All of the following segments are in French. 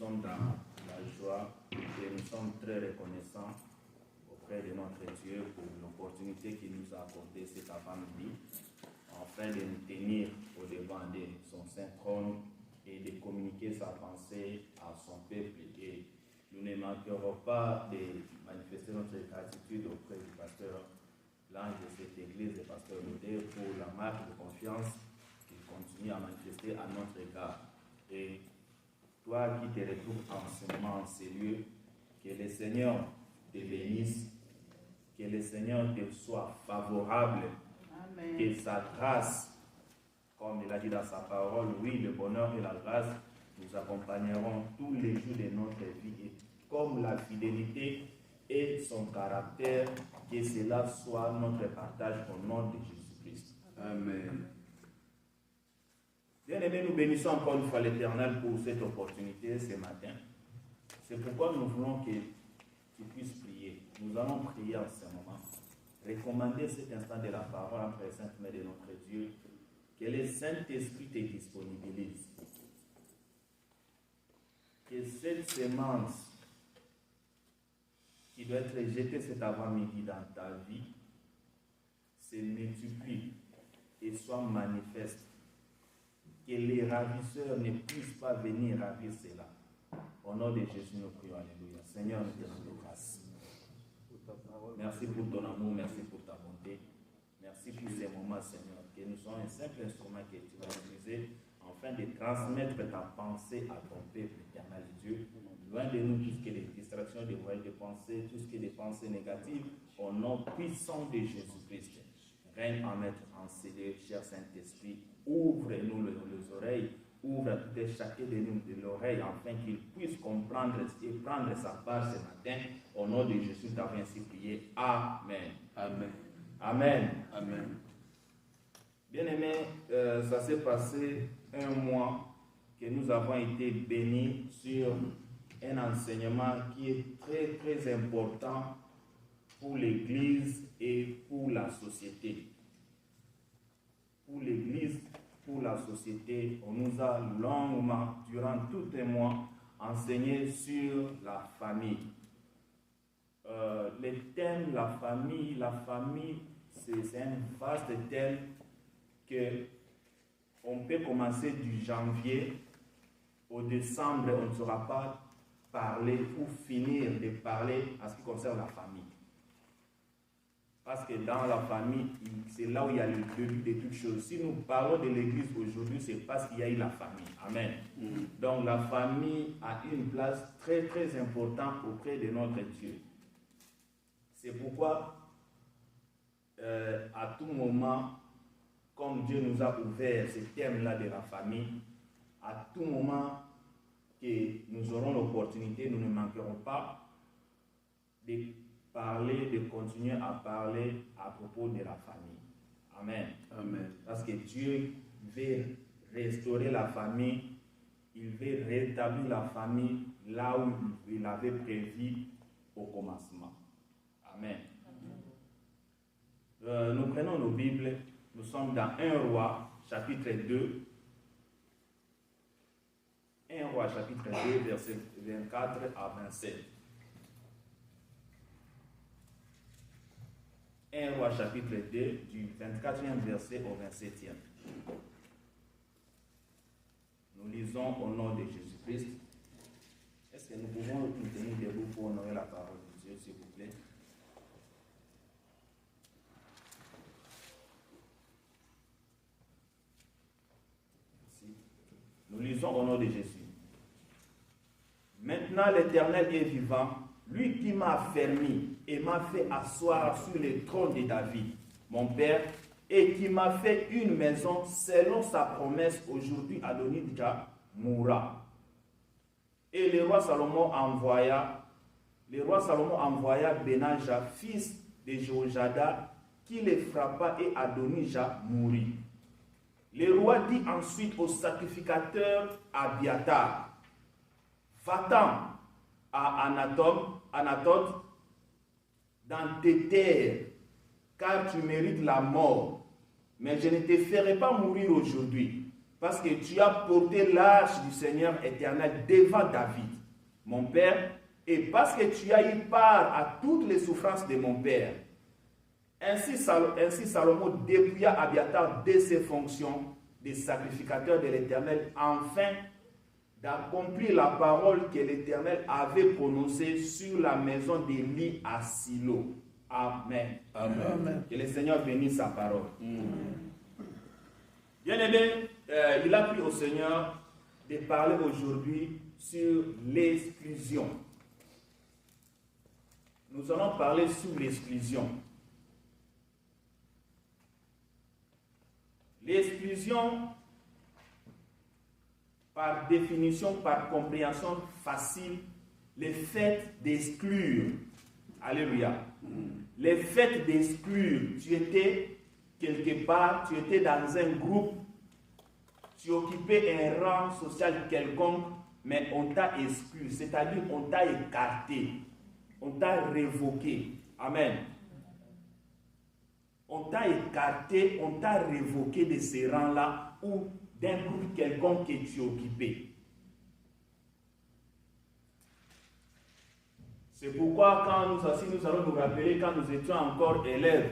sommes dans la joie et nous sommes très reconnaissants auprès de notre Dieu pour l'opportunité qu'il nous a accordée cet après-midi, afin de nous tenir au devant de son saint trône et de communiquer sa pensée à son peuple. Et nous ne manquerons pas de manifester notre gratitude auprès du pasteur, l'ange de cette église, le pasteur Lodé, pour la marque de confiance qu'il continue à manifester à notre égard. Et toi qui te retrouves en ces lieux, que le Seigneur te bénisse, que le Seigneur te soit favorable. Amen. Que sa grâce, comme il a dit dans sa parole, oui, le bonheur et la grâce nous accompagneront tous les jours de notre vie. Et comme la fidélité et son caractère, que cela soit notre partage au nom de Jésus-Christ. Amen. Bien-aimés, nous bénissons encore une fois l'Éternel pour cette opportunité ce matin. C'est pourquoi nous voulons que tu puisses prier. Nous allons prier en ce moment. Recommander cet instant de la parole entre les saintes mains de notre Dieu. Que le Saint-Esprit te disponibilise. Que cette semence qui doit être jetée cet avant-midi dans ta vie se multiplie et soit manifeste. Que les ravisseurs ne puissent pas venir ravir cela. Au nom de Jésus, nous prions. Alléluia. Seigneur, nous te rendons grâce. Merci pour ton amour, merci pour ta bonté. Merci pour ces moments, Seigneur, que nous sommes un simple instrument que tu vas utiliser afin de transmettre ta pensée à ton peuple, éternel Dieu. Loin de nous tout ce qui est des distractions, des voyages de pensée, tout ce qui est des pensées négatives, au nom puissant de Jésus-Christ. Règne en maître, en célé, cher Saint-Esprit. Ouvre-nous les oreilles, ouvre à tout et chacun de nous de l'oreille, afin qu'il puisse comprendre et prendre sa part ce matin. Au nom de Jésus, tu as ainsi prié. Amen. Amen. Amen. Amen. Bien-aimés, ça s'est passé un mois que nous avons été bénis sur un enseignement qui est très très important pour l'Église et pour la société. Pour l'Église, pour la société, on nous a longuement, durant tout un mois, enseigné sur la famille. Le thème, la famille, c'est un vaste thème que on peut commencer du janvier au décembre, on ne saura pas parler ou finir de parler en ce qui concerne la famille. Parce que dans la famille, c'est là où il y a le début de toutes choses. Si nous parlons de l'Église aujourd'hui, c'est parce qu'il y a eu la famille. Amen. Donc la famille a une place très très importante auprès de notre Dieu. C'est pourquoi, à tout moment, comme Dieu nous a ouvert ce thème-là de la famille, à tout moment que nous aurons l'opportunité, nous ne manquerons pas de parler, de continuer à parler à propos de la famille. Amen. Amen. Parce que Dieu veut restaurer la famille, il veut rétablir la famille là où il avait prévu au commencement. Amen. Nous prenons nos Bibles, nous sommes dans 1 Roi, chapitre 2. 1 Roi, chapitre 2, versets 24 à 27. 1 Roi, chapitre 2, du 24e verset au 27e. Nous lisons au nom de Jésus-Christ. Est-ce que nous pouvons nous tenir debout pour honorer la parole de Dieu, s'il vous plaît? Merci. Nous lisons au nom de Jésus. Maintenant, l'Éternel est vivant, lui qui m'a affermi et m'a fait asseoir sur le trône de David, mon père, et qui m'a fait une maison selon sa promesse. Aujourd'hui, Adonijah mourra. Et le roi Salomon envoya Benaja, fils de Jéhoiada, qui le frappa et Adonijah mourut. Le roi dit ensuite au sacrificateur Abiatar, va-t'en à Anatote dans tes terres, car tu mérites la mort, mais je ne te ferai pas mourir aujourd'hui. parce que tu as porté l'arche du Seigneur éternel devant David, mon père, et parce que tu as eu part à toutes les souffrances de mon père. Ainsi Salomon dépouilla Abiathar de ses fonctions de sacrificateur de l'Éternel, afin d'accomplir la parole que l'Éternel avait prononcée sur la maison d'Élie à Silo. Amen. Amen. Que le Seigneur bénisse sa parole. Bien-aimé, il a plu au Seigneur de parler aujourd'hui sur l'exclusion. Nous allons parler sur l'exclusion. L'exclusion, par définition, par compréhension facile, le fait d'exclure. Alléluia. Le fait d'exclure. Tu étais quelque part, tu étais dans un groupe, tu occupais un rang social quelconque, mais on t'a exclu, c'est-à-dire on t'a écarté, on t'a révoqué. Amen. On t'a écarté, on t'a révoqué de ces rangs-là ou d'un groupe quelconque que tu occupais. C'est pourquoi quand nous allons nous rappeler, quand nous étions encore élèves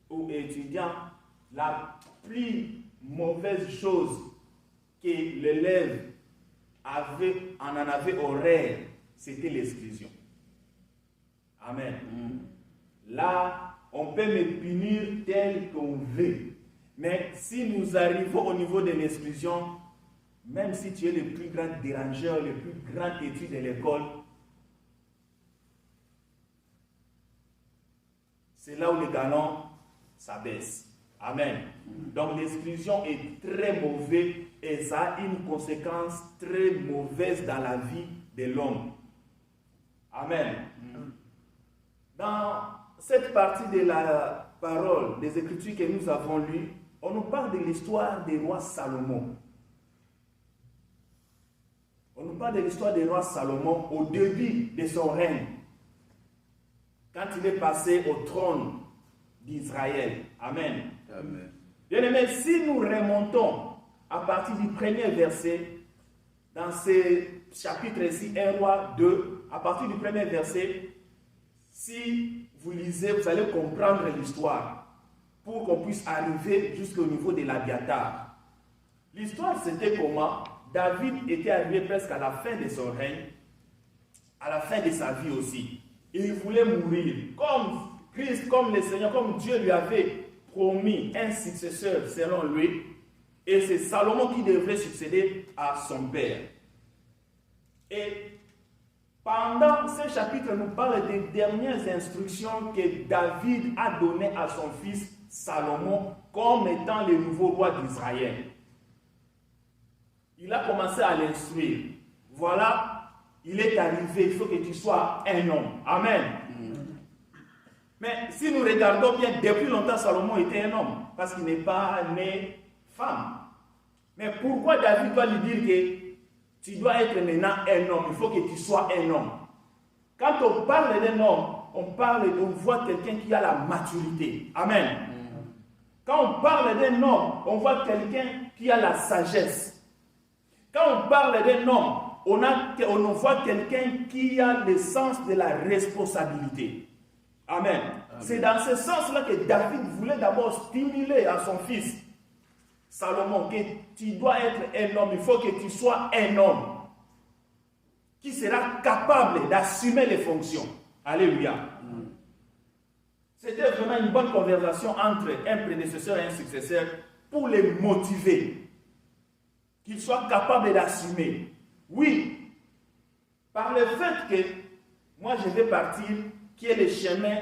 ou étudiants, la plus mauvaise chose que l'élève en avait au rêve, c'était l'exclusion. Amen. Là, on peut me punir tel qu'on veut. Mais si nous arrivons au niveau de l'exclusion, même si tu es le plus grand dérangeur, le plus grand étude de l'école, c'est là où le galon s'abaisse. Amen. Donc l'exclusion est très mauvaise et ça a une conséquence très mauvaise dans la vie de l'homme. Amen. Dans cette partie de la parole, des Écritures que nous avons lues, on nous parle de l'histoire du roi Salomon. On nous parle de l'histoire du roi Salomon au début de son règne, quand il est passé au trône d'Israël. Amen. Amen. Bien-aimés, si nous remontons à partir du premier verset, dans ce chapitre-ci, 1 roi 2, à partir du premier verset, si vous lisez, vous allez comprendre l'histoire pour qu'on puisse arriver jusqu'au niveau de l'Abiathar. L'histoire, c'était comment David était arrivé presque à la fin de son règne, à la fin de sa vie aussi. Il voulait mourir, comme Christ, comme le Seigneur, comme Dieu lui avait promis un successeur selon lui, et c'est Salomon qui devrait succéder à son père. Et pendant ce chapitre, nous parle des dernières instructions que David a données à son fils Salomon comme étant le nouveau roi d'Israël. Il a commencé à l'instruire. Voilà, il est arrivé, il faut que tu sois un homme. Amen. Mais si nous regardons bien, depuis longtemps, Salomon était un homme, parce qu'il n'est pas né femme. Mais pourquoi David doit lui dire que tu dois être maintenant un homme, il faut que tu sois un homme? Quand on parle d'un homme, on voit quelqu'un qui a la maturité. Amen. Quand on parle d'un homme, on voit quelqu'un qui a la sagesse. Quand on parle d'un homme, on voit quelqu'un qui a le sens de la responsabilité. Amen. C'est dans ce sens-là que David voulait d'abord stimuler à son fils Salomon que tu dois être un homme, il faut que tu sois un homme qui sera capable d'assumer les fonctions. Alléluia. C'était vraiment une bonne conversation entre un prédécesseur et un successeur pour les motiver, qu'ils soient capables d'assumer. Oui, par le fait que moi je vais partir, qui est le chemin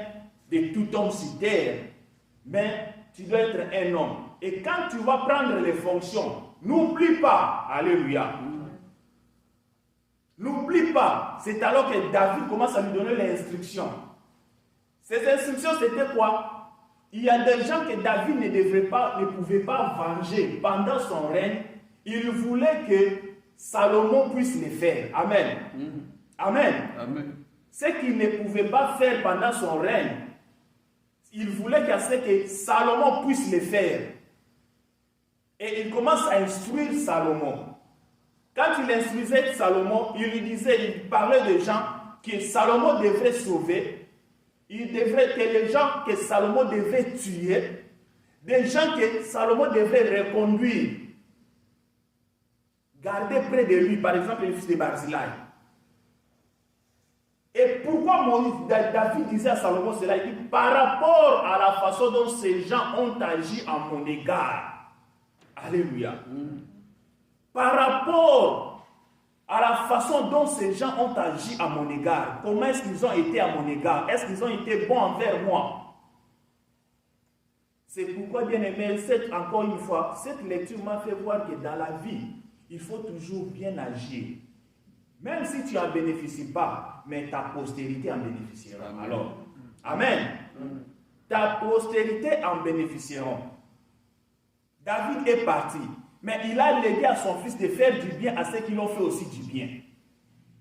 de tout homme sur terre, mais tu dois être un homme. Et quand tu vas prendre les fonctions, n'oublie pas, alléluia, n'oublie pas, c'est alors que David commence à lui donner les instructions. Ces instructions, c'était quoi? Il y a des gens que David ne pouvait pas venger pendant son règne. Il voulait que Salomon puisse les faire. Amen. Amen. Amen. Ce qu'il ne pouvait pas faire pendant son règne, il voulait que Salomon puisse les faire. Et il commence à instruire Salomon. Quand il instruisait Salomon, il parlait de gens que Salomon devrait sauver, que les gens que Salomon devait tuer, des gens que Salomon devait reconduire, garder près de lui, par exemple le fils de Barzillai. Et pourquoi David disait à Salomon cela? Il dit, par rapport à la façon dont ces gens ont agi à mon égard. Alléluia. Par rapport à la façon dont ces gens ont agi à mon égard. Comment est-ce qu'ils ont été à mon égard? Est-ce qu'ils ont été bons envers moi? C'est pourquoi, bien aimé, encore une fois, cette lecture m'a fait voir que dans la vie, il faut toujours bien agir. Même si tu n'en bénéficies pas, mais ta postérité en bénéficiera. Amen. Alors, Amen. Ta postérité en bénéficiera. David est parti, mais il a légué à son fils de faire du bien à ceux qui l'ont fait aussi du bien.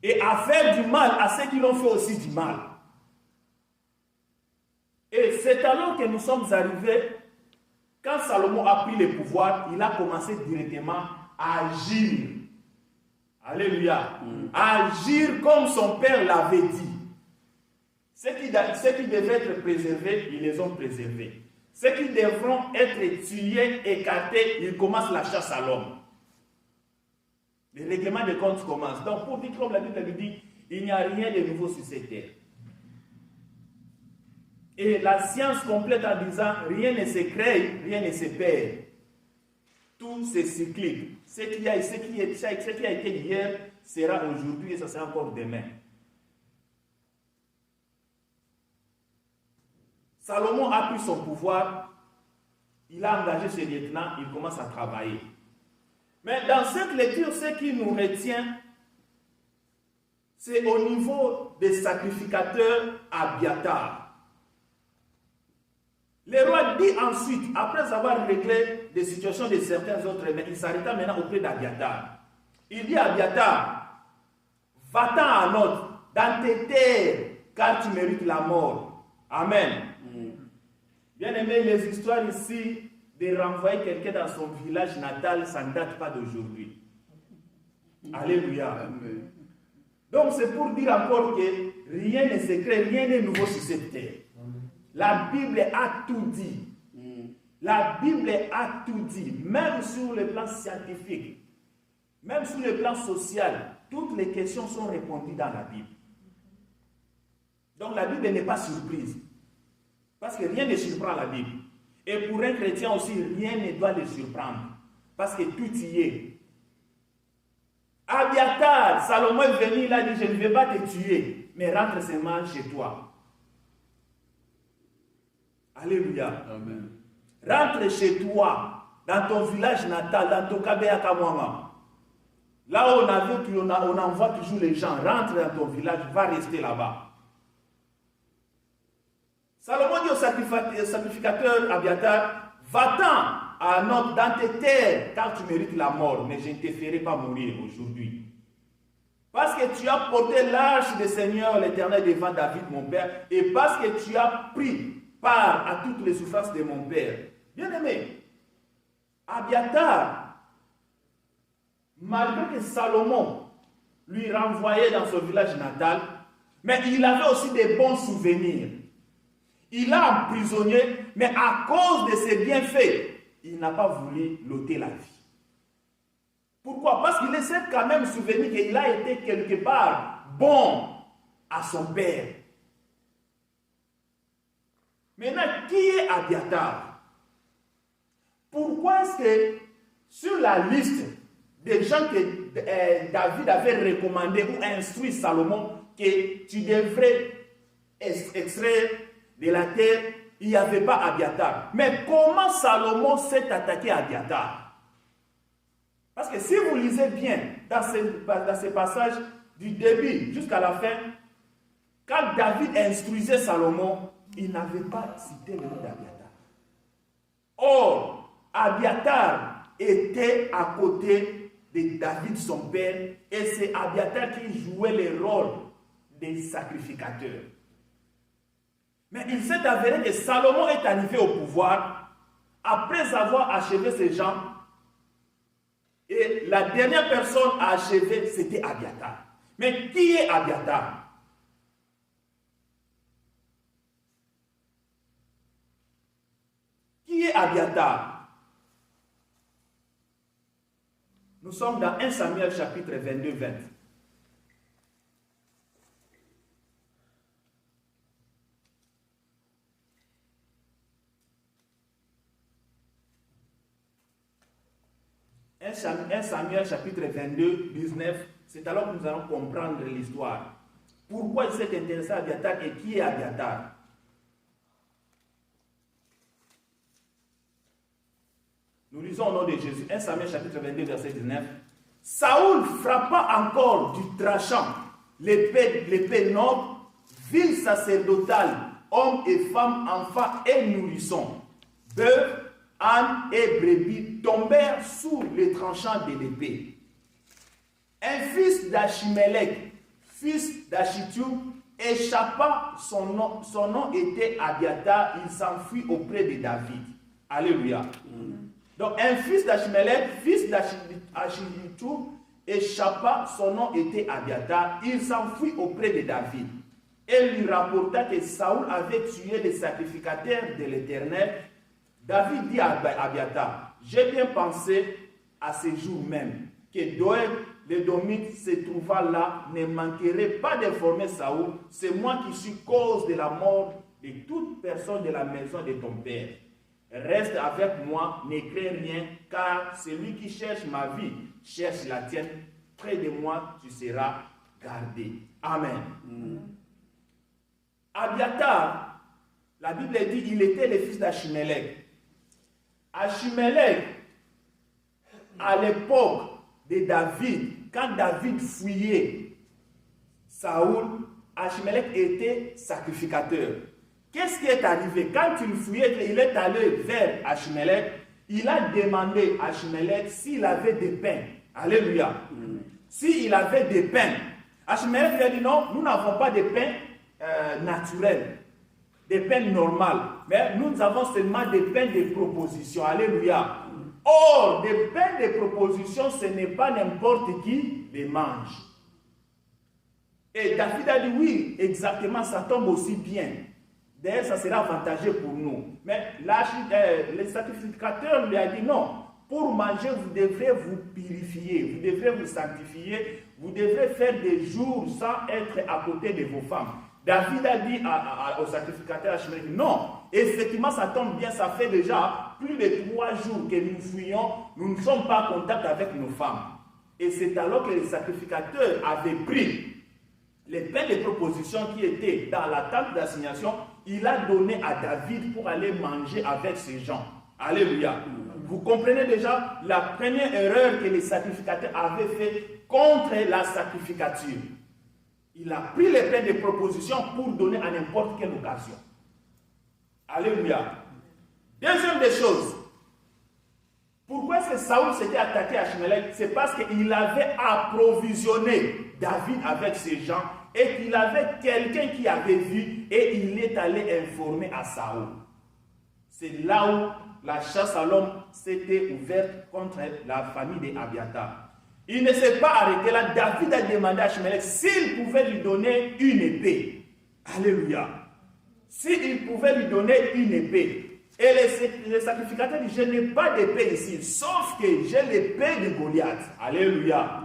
Et à faire du mal à ceux qui l'ont fait aussi du mal. Et c'est alors que nous sommes arrivés, quand Salomon a pris le pouvoir, il a commencé directement à agir. Alléluia. Agir comme son père l'avait dit. Ceux qui devaient être préservés, ils les ont préservés. Ceux qui devront être tués, écartés, ils commencent la chasse à l'homme. Le règlement des comptes commence. Donc, pour dire comme la Bible lui dit, il n'y a rien de nouveau sur cette terre. Et la science complète en disant, rien ne se crée, rien ne se perd. Tout c'est cyclique. Ce qui a été hier sera aujourd'hui et ça sera encore demain. Salomon a pris son pouvoir, il a engagé ses lieutenants, il commence à travailler. Mais dans cette lecture, ce qui nous retient, c'est au niveau des sacrificateurs Abiatar. Le roi dit ensuite, après avoir réglé des situations de certains autres, mais il s'arrêta maintenant auprès d'Abiatar. Il dit à Abiatar, va-t'en à Note, dans tes terres, car tu mérites la mort. Amen. Bien aimé, les histoires ici de renvoyer quelqu'un dans son village natal, ça ne date pas d'aujourd'hui. Alléluia. Amen. Donc c'est pour dire encore que rien n'est secret, rien n'est nouveau sur cette terre. La Bible a tout dit. La Bible a tout dit. Même sur le plan scientifique, même sur le plan social, toutes les questions sont répondues dans la Bible. Donc la Bible n'est pas surprise. Parce que rien ne surprend la Bible. Et pour un chrétien aussi, rien ne doit le surprendre. Parce que tout y est. Abiatar, Salomon est venu, il a dit, je ne vais pas te tuer, mais rentre seulement chez toi. Alléluia. Amen. Rentre chez toi, dans ton village natal, dans ton Kabea Kamwama. Là où on envoie toujours les gens, rentre dans ton village, va rester là-bas. Salomon dit au sacrificateur Abiatar, va-t'en à Note dans tes terres, car tu mérites la mort, mais je ne te ferai pas mourir aujourd'hui. Parce que tu as porté l'arche du Seigneur l'Éternel devant David, mon père, et parce que tu as pris part à toutes les souffrances de mon père. Bien aimé, Abiatar, malgré que Salomon lui renvoyait dans son village natal, mais il avait aussi des bons souvenirs. Il l'a emprisonné, mais à cause de ses bienfaits, il n'a pas voulu l'ôter la vie. Pourquoi? Parce qu'il essaie quand même souvenir qu'il a été quelque part bon à son père. Maintenant, qui est Abiatar? Pourquoi est-ce que sur la liste des gens que David avait recommandé ou instruit Salomon que tu devrais extraire de la terre, il n'y avait pas Abiatar. Mais comment Salomon s'est attaqué à Abiatar? Parce que si vous lisez bien dans ces passages du début jusqu'à la fin, quand David instruisait Salomon, il n'avait pas cité le nom d'Abiatar. Or, Abiatar était à côté de David, son père, et c'est Abiatar qui jouait le rôle des sacrificateurs. Mais il s'est avéré que Salomon est arrivé au pouvoir après avoir achevé ces gens. Et la dernière personne à achever, c'était Abiathar. Mais qui est Abiathar? Qui est Abiathar? Nous sommes dans 1 Samuel chapitre 22-20. Un Samuel chapitre 22, 19, c'est alors que nous allons comprendre l'histoire. Pourquoi il s'est intéressé à Abiathar et qui est Abiathar? Nous lisons au nom de Jésus, 1 Samuel chapitre 22, verset 19. Saoul frappa encore du tranchant l'épée noble, ville sacerdotale, hommes et femmes, enfants et nourrissons, bœufs, ânes et brebis tombèrent sous les tranchants de l'épée. Un fils d'Achimélec, fils d'Achitub, échappa, son nom était Abiathar, il s'enfuit auprès de David. Alléluia. Donc un fils d'Achimélec, fils d'Achitub, échappa, son nom était Abiathar, il s'enfuit auprès de David. Et lui rapporta que Saoul avait tué les sacrificateurs de l'Éternel. David dit à Abiathar, j'ai bien pensé à ce jour même que Doeg, l'Édomite, se trouvant là, ne manquerait pas d'informer Saoul, c'est moi qui suis cause de la mort de toute personne de la maison de ton père. Reste avec moi, ne crains rien, car celui qui cherche ma vie cherche la tienne. Près de moi, tu seras gardé. Amen. Abiathar, la Bible dit, il était le fils d'Achimélec. Achimélec, à l'époque de David, quand David fuyait Saoul, Achimélec était sacrificateur. Qu'est-ce qui est arrivé? Quand il fuyait, il est allé vers Achimélec, il a demandé à Achimélec s'il avait des pains. Alléluia. S'il avait des pains. Achimélec lui a dit non, nous n'avons pas de pains naturels, des pains normaux, mais nous avons seulement des pains de proposition. Alléluia. Or, des pains de proposition, ce n'est pas n'importe qui les mange. Et David a dit oui, exactement, ça tombe aussi bien. D'ailleurs, ça sera avantageux pour nous. Mais le sacrificateur lui a dit non. Pour manger, vous devrez vous purifier, vous devrez vous sanctifier, vous devrez faire des jours sans être à côté de vos femmes. David a dit au sacrificateur Achimélec, non, effectivement, ça tombe bien, ça fait déjà plus de 3 jours que nous fuyons, nous ne sommes pas en contact avec nos femmes. Et c'est alors que le sacrificateur avait pris les pains de proposition qui étaient dans la tente d'assignation, il a donné à David pour aller manger avec ces gens. Alléluia. Vous comprenez déjà la première erreur que les sacrificateurs avaient fait contre la sacrificature. Il a pris les pains de proposition pour donner à n'importe quelle occasion. Alléluia. Deuxième des choses. Pourquoi est-ce que Saoul s'était attaqué à Achimélec? C'est parce qu'il avait approvisionné David avec ses gens et qu'il avait quelqu'un qui avait vu et il est allé informer à Saoul. C'est là où la chasse à l'homme s'était ouverte contre la famille d'Abiathar. Il ne s'est pas arrêté là. David a demandé à Achimélec s'il pouvait lui donner une épée. Alléluia. S'il pouvait lui donner une épée. Et les sacrificateurs disent, je n'ai pas d'épée ici, sauf que j'ai l'épée de Goliath. Alléluia.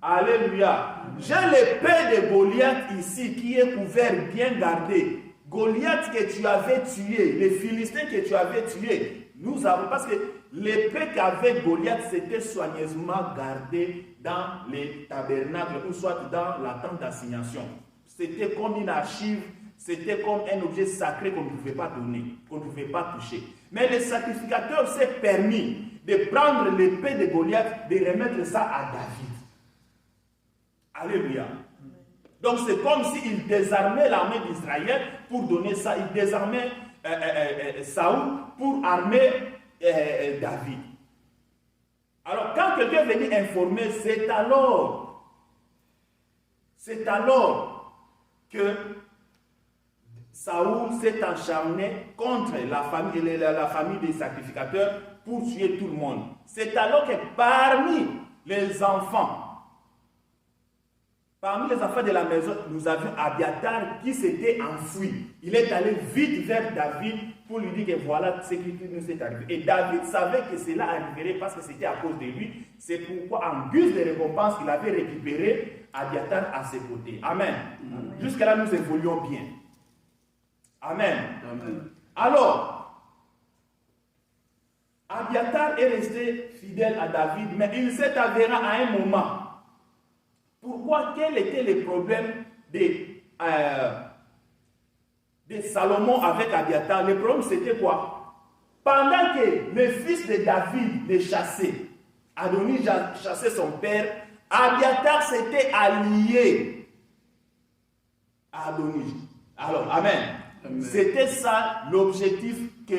Alléluia. J'ai l'épée de Goliath ici qui est couverte, bien gardée. Goliath que tu avais tué, les Philistins que tu avais tués, nous avons, parce que l'épée qu'avait Goliath, c'était soigneusement gardée dans les tabernacles ou soit dans la tente d'assignation. C'était comme une archive, c'était comme un objet sacré qu'on ne pouvait pas donner, qu'on ne pouvait pas toucher. Mais le sacrificateur s'est permis de prendre l'épée de Goliath, de remettre ça à David. Alléluia. Donc c'est comme s'il désarmait l'armée d'Israël pour donner ça. Il désarmait Saoul pour armer David. Alors quand quelqu'un venait informer, c'est alors que Saoul s'est acharné contre la famille des sacrificateurs pour tuer tout le monde. C'est alors que parmi les enfants de la maison, nous avions Abiatar qui s'était enfui. Il est allé vite vers David pour lui dire que voilà ce qui nous est arrivé. Et David savait que cela arriverait parce que c'était à cause de lui. C'est pourquoi, en guise de récompense, il avait récupéré Abiatar à ses côtés. Amen. Jusqu'à là, nous évoluons bien. Amen. Amen. Alors, Abiatar est resté fidèle à David, mais il s'est avéré à un moment. Pourquoi? Quel était le problème de Salomon avec Abiatar? Le problème c'était quoi? Pendant que le fils de David les chassait, Adonis chassait son père, Abiatar s'était allié à Adonis. Alors, amen. C'était ça l'objectif que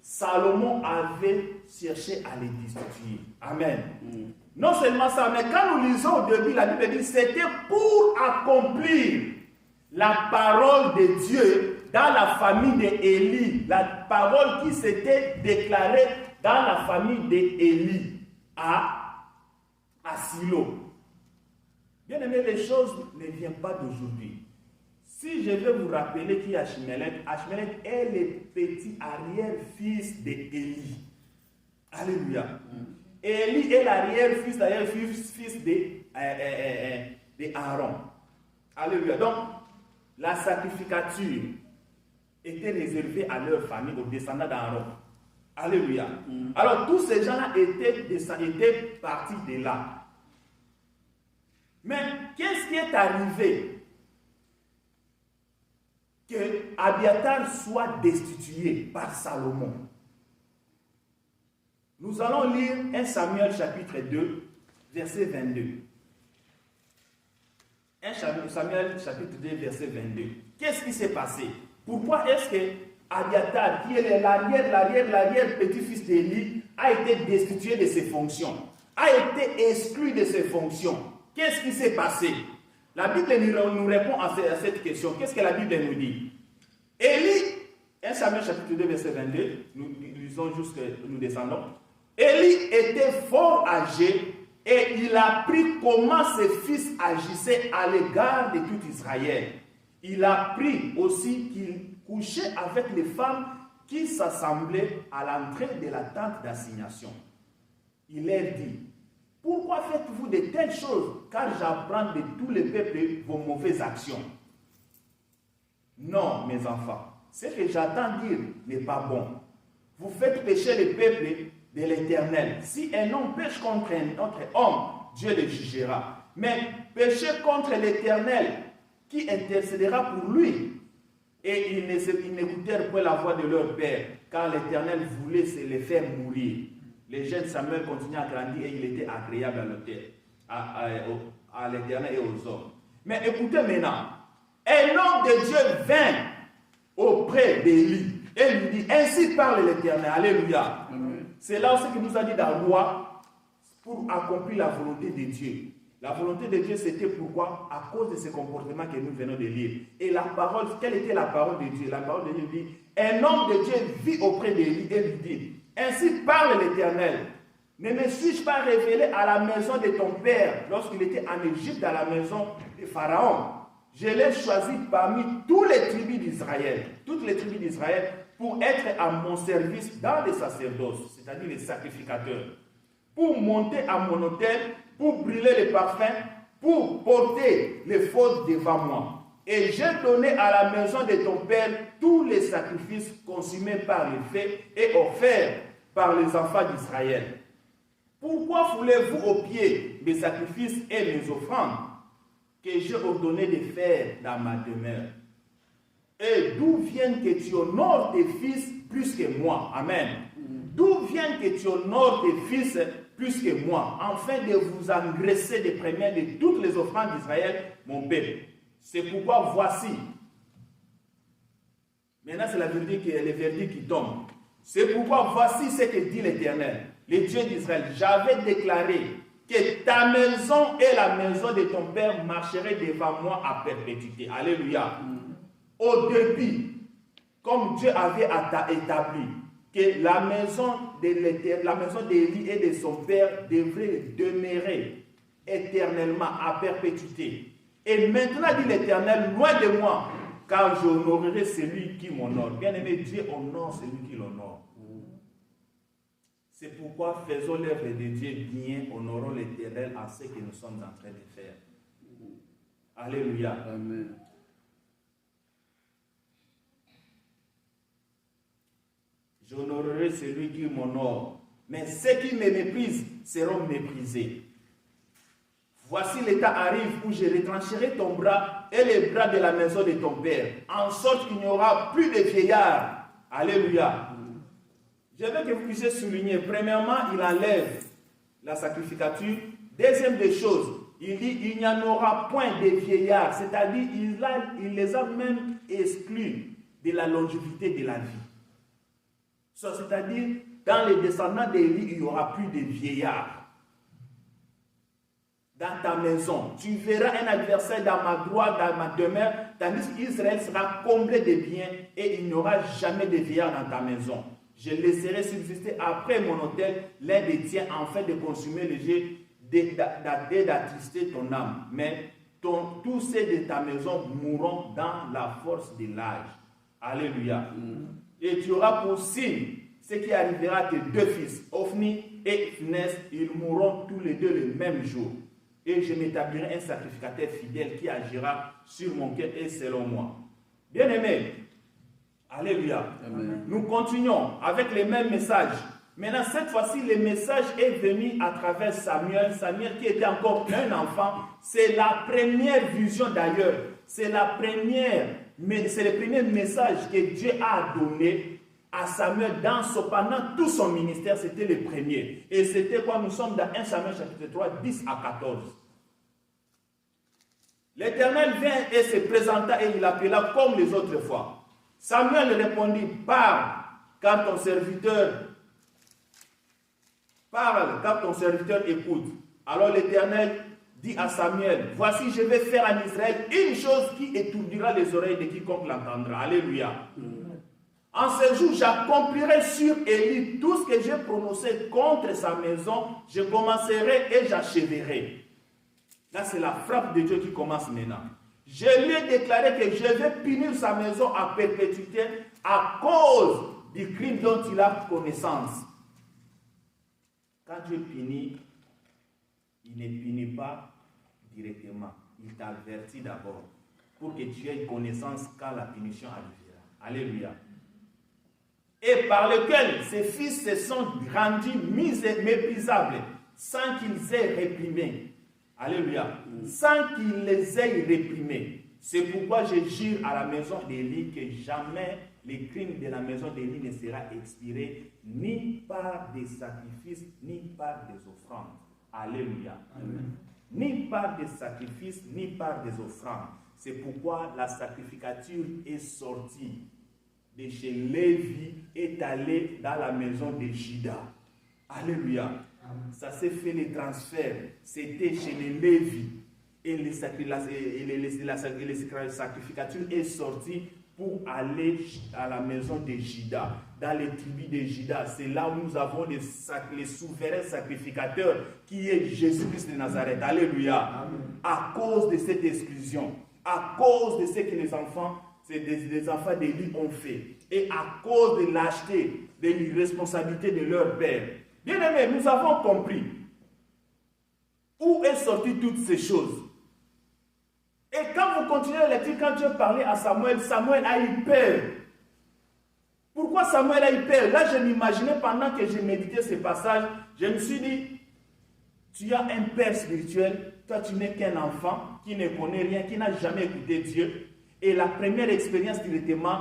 Salomon avait cherché à les destituer. Amen. Non seulement ça, mais quand nous lisons au début, la Bible dit c'était pour accomplir la parole de Dieu dans la famille d'Élie, la parole qui s'était déclarée dans la famille d'Élie à Silo. Bien aimé, les choses ne viennent pas d'aujourd'hui. Si je vais vous rappeler qui est Achimelech, Achimelech est le petit arrière-fils d'Élie. Alléluia. Élie est l'arrière-fils d'Aaron. Alléluia. Donc, la sacrificature était réservée à leur famille, aux descendants d'Aaron. Alléluia. Alors, tous ces gens-là étaient partis de là. Mais qu'est-ce qui est arrivé? Que Abiatar soit destitué par Salomon. Nous allons lire 1 Samuel chapitre 2, verset 22. 1 Samuel chapitre 2, verset 22. Qu'est-ce qui s'est passé? Pourquoi est-ce que Abiatar, qui est l'arrière petit-fils d'Élie, a été destitué de ses fonctions, a été exclu de ses fonctions? Qu'est-ce qui s'est passé? La Bible nous répond à cette question. Qu'est-ce que la Bible nous dit? Élie, 1 Samuel chapitre 2, verset 22, nous lisons jusque nous descendons. Élie était fort âgé et il a appris comment ses fils agissaient à l'égard de tout Israël. Il a appris aussi qu'il couchait avec les femmes qui s'assemblaient à l'entrée de la tente d'assignation. Il leur dit: pourquoi faites-vous de telles choses? Car j'apprends de tous les peuples vos mauvaises actions. Non, mes enfants, ce que j'entends dire n'est pas bon. Vous faites pécher le peuple de l'Éternel. Si un homme pêche contre un autre homme, Dieu le jugera. Mais pécher contre l'Éternel, qui intercédera pour lui? Et ils n'écoutèrent pas la voix de leur père, car l'Éternel voulait se les faire mourir. Les jeunes Samuel continuaient à grandir et il était agréable à l'Éternel et aux hommes. Mais écoutez maintenant, un homme de Dieu vint auprès d'Élie et lui dit: ainsi parle l'Éternel. Alléluia. C'est là aussi qu'il nous a dit dans la loi pour accomplir la volonté de Dieu. La volonté de Dieu, c'était pourquoi? À cause de ce comportement que nous venons de lire. Et la parole, quelle était la parole de Dieu? La parole de Dieu dit: un homme de Dieu vit auprès d'Élie et lui dit: ainsi parle l'Éternel. Ne me suis-je pas révélé à la maison de ton père lorsqu'il était en Égypte, à la maison de Pharaon? Je l'ai choisi parmi toutes les tribus d'Israël, pour être à mon service dans les sacerdoces, c'est-à-dire les sacrificateurs, pour monter à mon autel, pour brûler les parfums, pour porter les fautes devant moi. Et j'ai donné à la maison de ton père tous les sacrifices consumés par les feux et offerts par les enfants d'Israël. Pourquoi foulez-vous aux pieds mes sacrifices et mes offrandes que j'ai ordonné de faire dans ma demeure? Et d'où vient que tu honores tes fils plus que moi? Amen. D'où vient que tu honores tes fils plus que moi, afin de vous engraisser des premiers de toutes les offrandes d'Israël, mon peuple? C'est pourquoi voici. Maintenant, c'est le verdict qui tombe. C'est pourquoi voici ce que dit l'Éternel, le Dieu d'Israël. J'avais déclaré que ta maison et la maison de ton père marcheraient devant moi à perpétuité. Alléluia. Au début, comme Dieu avait établi que la maison d'Élie et de son père devrait demeurer éternellement à perpétuité. Et maintenant, dit l'Éternel, loin de moi, car j'honorerai celui qui m'honore. Bien-aimé, Dieu honore celui qui l'honore. C'est pourquoi faisons l'œuvre de Dieu bien, honorons l'Éternel en ce que nous sommes en train de faire. Alléluia. Amen. J'honorerai celui qui m'honore, mais ceux qui me méprisent seront méprisés. Voici l'état arrive où je retrancherai ton bras et les bras de la maison de ton père, en sorte qu'il n'y aura plus de vieillards. Alléluia. Je veux que vous puissiez souligner, premièrement, il enlève la sacrificature. Deuxième des choses, il dit, il n'y en aura point de vieillards, c'est-à-dire, il les a même exclus de la longévité de la vie. C'est-à-dire, dans les descendants d'Élie, il n'y aura plus de vieillards. Dans ta maison, tu verras un adversaire dans ma droite, dans ma demeure, tandis qu'Israël sera comblé de biens et il n'y aura jamais de vieillards dans ta maison. Je laisserai subsister après mon autel l'un des tiens afin de consumer le jet d'attrister ton âme. Mais tous ceux de ta maison mourront dans la force de l'âge. Alléluia. Et tu auras pour signe ce qui arrivera à tes deux fils, Ophni et Phinehas, ils mourront tous les deux le même jour. Et je m'établirai un sacrificateur fidèle qui agira sur mon cœur et selon moi. Bien-aimés, alléluia. Amen. Nous continuons avec les mêmes messages. Maintenant, cette fois-ci, le message est venu à travers Samuel. Samuel qui était encore un enfant. C'est la première vision d'ailleurs. C'est le premier message que Dieu a donné à Samuel pendant tout son ministère. C'était le premier. Et c'était quoi? Nous sommes dans 1 Samuel chapitre 3, 10 à 14. L'Éternel vint et se présenta et il appela comme les autres fois. Samuel répondit, parle, car ton serviteur écoute. Alors l'Éternel dit à Samuel, voici je vais faire en Israël une chose qui étourdira les oreilles de quiconque l'entendra. Alléluia. En ce jour, j'accomplirai sur Élie tout ce que j'ai prononcé contre sa maison. Je commencerai et j'achèverai. Là, c'est la frappe de Dieu qui commence maintenant. Je lui ai déclaré que je vais punir sa maison à perpétuité à cause du crime dont il a connaissance. Quand Dieu punit, il ne punit pas directement. Il t'avertit d'abord pour que tu aies connaissance quand la punition arrivera. Alléluia. Et par lequel ses fils se sont rendus méprisables sans qu'ils aient réprimé. Alléluia. Sans qu'ils les aient réprimés. C'est pourquoi je jure à la maison d'Élie que jamais les crimes de la maison d'Élie ne sera expiré ni par des sacrifices, ni par des offrandes. Alléluia. Amen. Ni par des sacrifices, ni par des offrandes. C'est pourquoi la sacrificature est sortie de chez Lévi, est allée dans la maison de Juda. Alléluia. Ça s'est fait les transferts. C'était chez les Lévi. Et la sacrificature est sortie pour aller à la maison de Juda. Dans les tribus de Juda, c'est là où nous avons les souverains sacrificateurs qui est Jésus-Christ de Nazareth. Alléluia. Amen. À cause de cette exclusion, à cause de ce que les enfants d'Élie ont fait, et à cause de lâcheté, de l'irresponsabilité de leur père. Bien-aimés, nous avons compris où est sortie toutes ces choses. Et quand vous continuez la lecture, quand Dieu parlait à Samuel, Samuel a eu peur. Pourquoi Samuel a eu peur? Là, je m'imaginais pendant que je méditais ce passage, je me suis dit, tu as un père spirituel, toi tu n'es qu'un enfant qui ne connaît rien, qui n'a jamais écouté Dieu. Et la première expérience directement,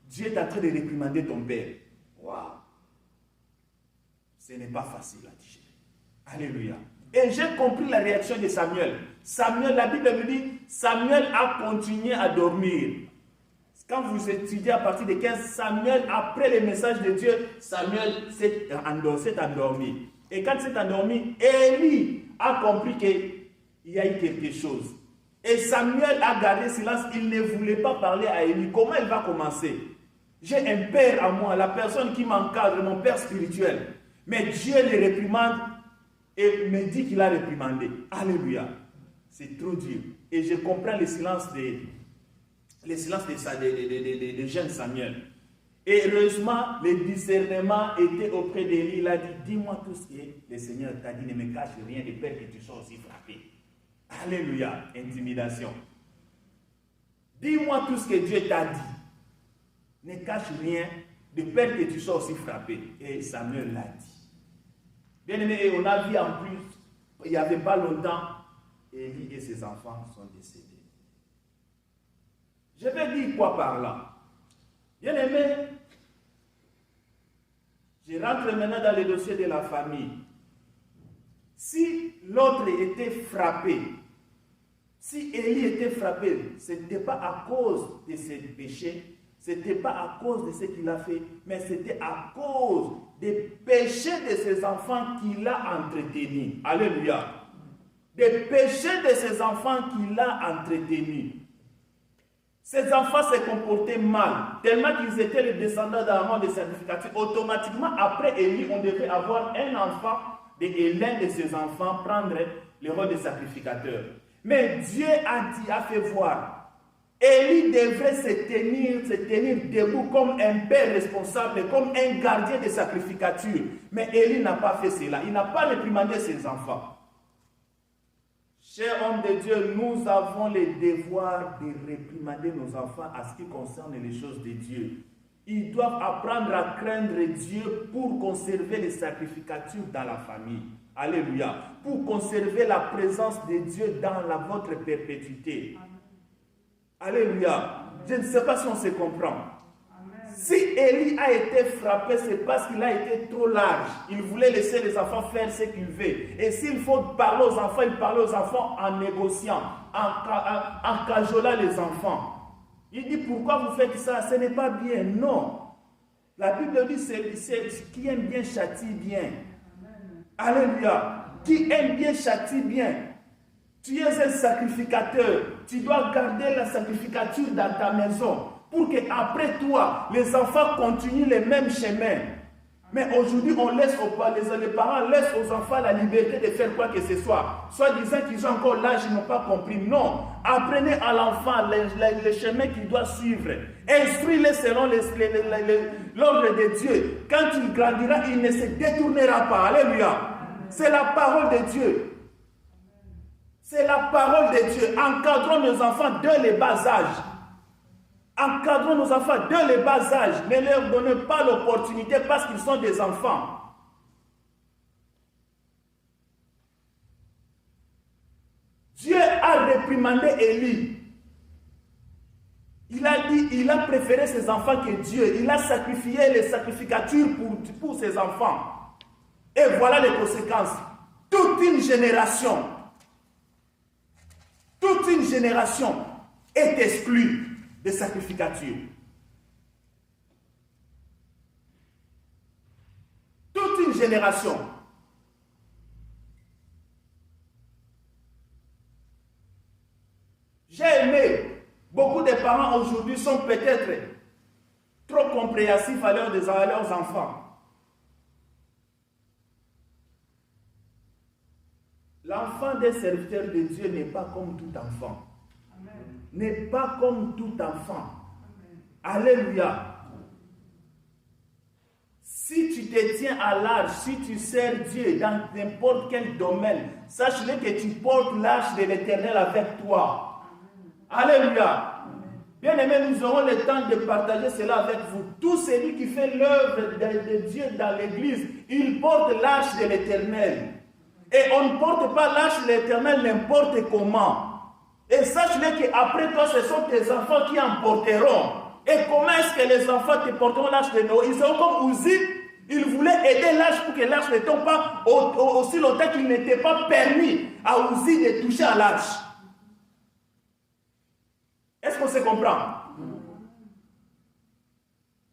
Dieu est en train de réprimander ton père. Waouh! Ce n'est pas facile à digérer. Alléluia. Et j'ai compris la réaction de Samuel. Samuel, la Bible me dit, Samuel a continué à dormir. Quand vous étudiez à partir de 15, Samuel, après le message de Dieu, Samuel s'est endormi. Et quand il s'est endormi, Élie a compris qu'il y a eu quelque chose. Et Samuel a gardé silence, il ne voulait pas parler à Élie. Comment il va commencer? J'ai un père à moi, la personne qui m'encadre, mon père spirituel. Mais Dieu les réprimande et me dit qu'il a réprimandé. Alléluia. C'est trop dur. Et je comprends le silence des jeunes Samuel. Et heureusement, le discernement était auprès d'Élie. Il a dit, dis-moi tout ce que le Seigneur t'a dit, ne me cache rien, de peur que tu sois aussi frappé. Alléluia, intimidation. Dis-moi tout ce que Dieu t'a dit. Ne cache rien, de peur que tu sois aussi frappé. Et Samuel l'a dit. Bien aimé, on a vu en plus, il n'y avait pas longtemps, Élie et ses enfants sont décédés. Je vais dire quoi par là? Bien aimé, je rentre maintenant dans le dossier de la famille. Si l'autre était frappé, si Élie était frappé, ce n'était pas à cause de ses péchés, ce n'était pas à cause de ce qu'il a fait, mais c'était à cause des péchés de ses enfants qu'il a entretenus. Alléluia. Des péchés de ses enfants qu'il a entretenus. Ces enfants se comportaient mal, tellement qu'ils étaient les descendants d'Aaron des sacrificateurs. Automatiquement, après Élie, on devait avoir un enfant et l'un de ses enfants prendre le rôle de sacrificateur. Mais Dieu a fait voir. Élie devrait se tenir debout comme un père responsable, comme un gardien de sacrificature. Mais Élie n'a pas fait cela. Il n'a pas réprimandé ses enfants. Chers hommes de Dieu, nous avons le devoir de réprimander nos enfants à ce qui concerne les choses de Dieu. Ils doivent apprendre à craindre Dieu pour conserver les sacrificatures dans la famille. Alléluia. Pour conserver la présence de Dieu dans votre perpétuité. Alléluia. Je ne sais pas si on se comprend. Si Élie a été frappé, c'est parce qu'il a été trop large. Il voulait laisser les enfants faire ce qu'ils veulent. Et s'il faut parler aux enfants, il parlait aux enfants en négociant, en cajolant les enfants. Il dit, pourquoi vous faites ça? Ce n'est pas bien. Non. La Bible dit, c'est qui aime bien châtie bien. Alléluia. Qui aime bien châtie bien. Tu es un sacrificateur. Tu dois garder la sacrificature dans ta maison. Pour qu'après toi, les enfants continuent les mêmes chemins. Mais aujourd'hui, les parents laissent aux enfants la liberté de faire quoi que ce soit. Soit disant qu'ils ont encore l'âge, ils n'ont pas compris. Non. Apprenez à l'enfant les chemins qu'il doit suivre. Instruis-les selon l'ordre de Dieu. Quand il grandira, il ne se détournera pas. Alléluia. C'est la parole de Dieu. C'est la parole de Dieu. Encadrons nos enfants dès le bas âge. Encadrons nos enfants dès le bas âge. Ne leur donnez pas l'opportunité parce qu'ils sont des enfants. Dieu a réprimandé Élie. Il a dit, il a préféré ses enfants que Dieu. Il a sacrifié les sacrificatures pour ses enfants. Et voilà les conséquences. Toute une génération est exclue des sacrificatures. Toute une génération. J'ai aimé, beaucoup de parents aujourd'hui sont peut-être trop compréhensifs à leurs enfants. L'enfant des serviteurs de Dieu n'est pas comme tout enfant. N'est pas comme tout enfant. Alléluia. Si tu te tiens à l'arche, si tu sers Dieu dans n'importe quel domaine, sache-le que tu portes l'arche de l'Éternel avec toi. Alléluia. Bien aimé, nous aurons le temps de partager cela avec vous. Tout celui qui fait l'œuvre de Dieu dans l'église, il porte l'arche de l'Éternel. Et on ne porte pas l'arche de l'Éternel n'importe comment. Et sache-le qu'après toi, ce sont tes enfants qui en porteront. Et comment est-ce que les enfants te porteront l'arche de Noé? Ils seront comme Uzi. Ils voulaient aider l'arche pour que l'arche ne tombe pas aussi longtemps qu'il n'était pas permis à Uzi de toucher à l'arche. Est-ce qu'on se comprend?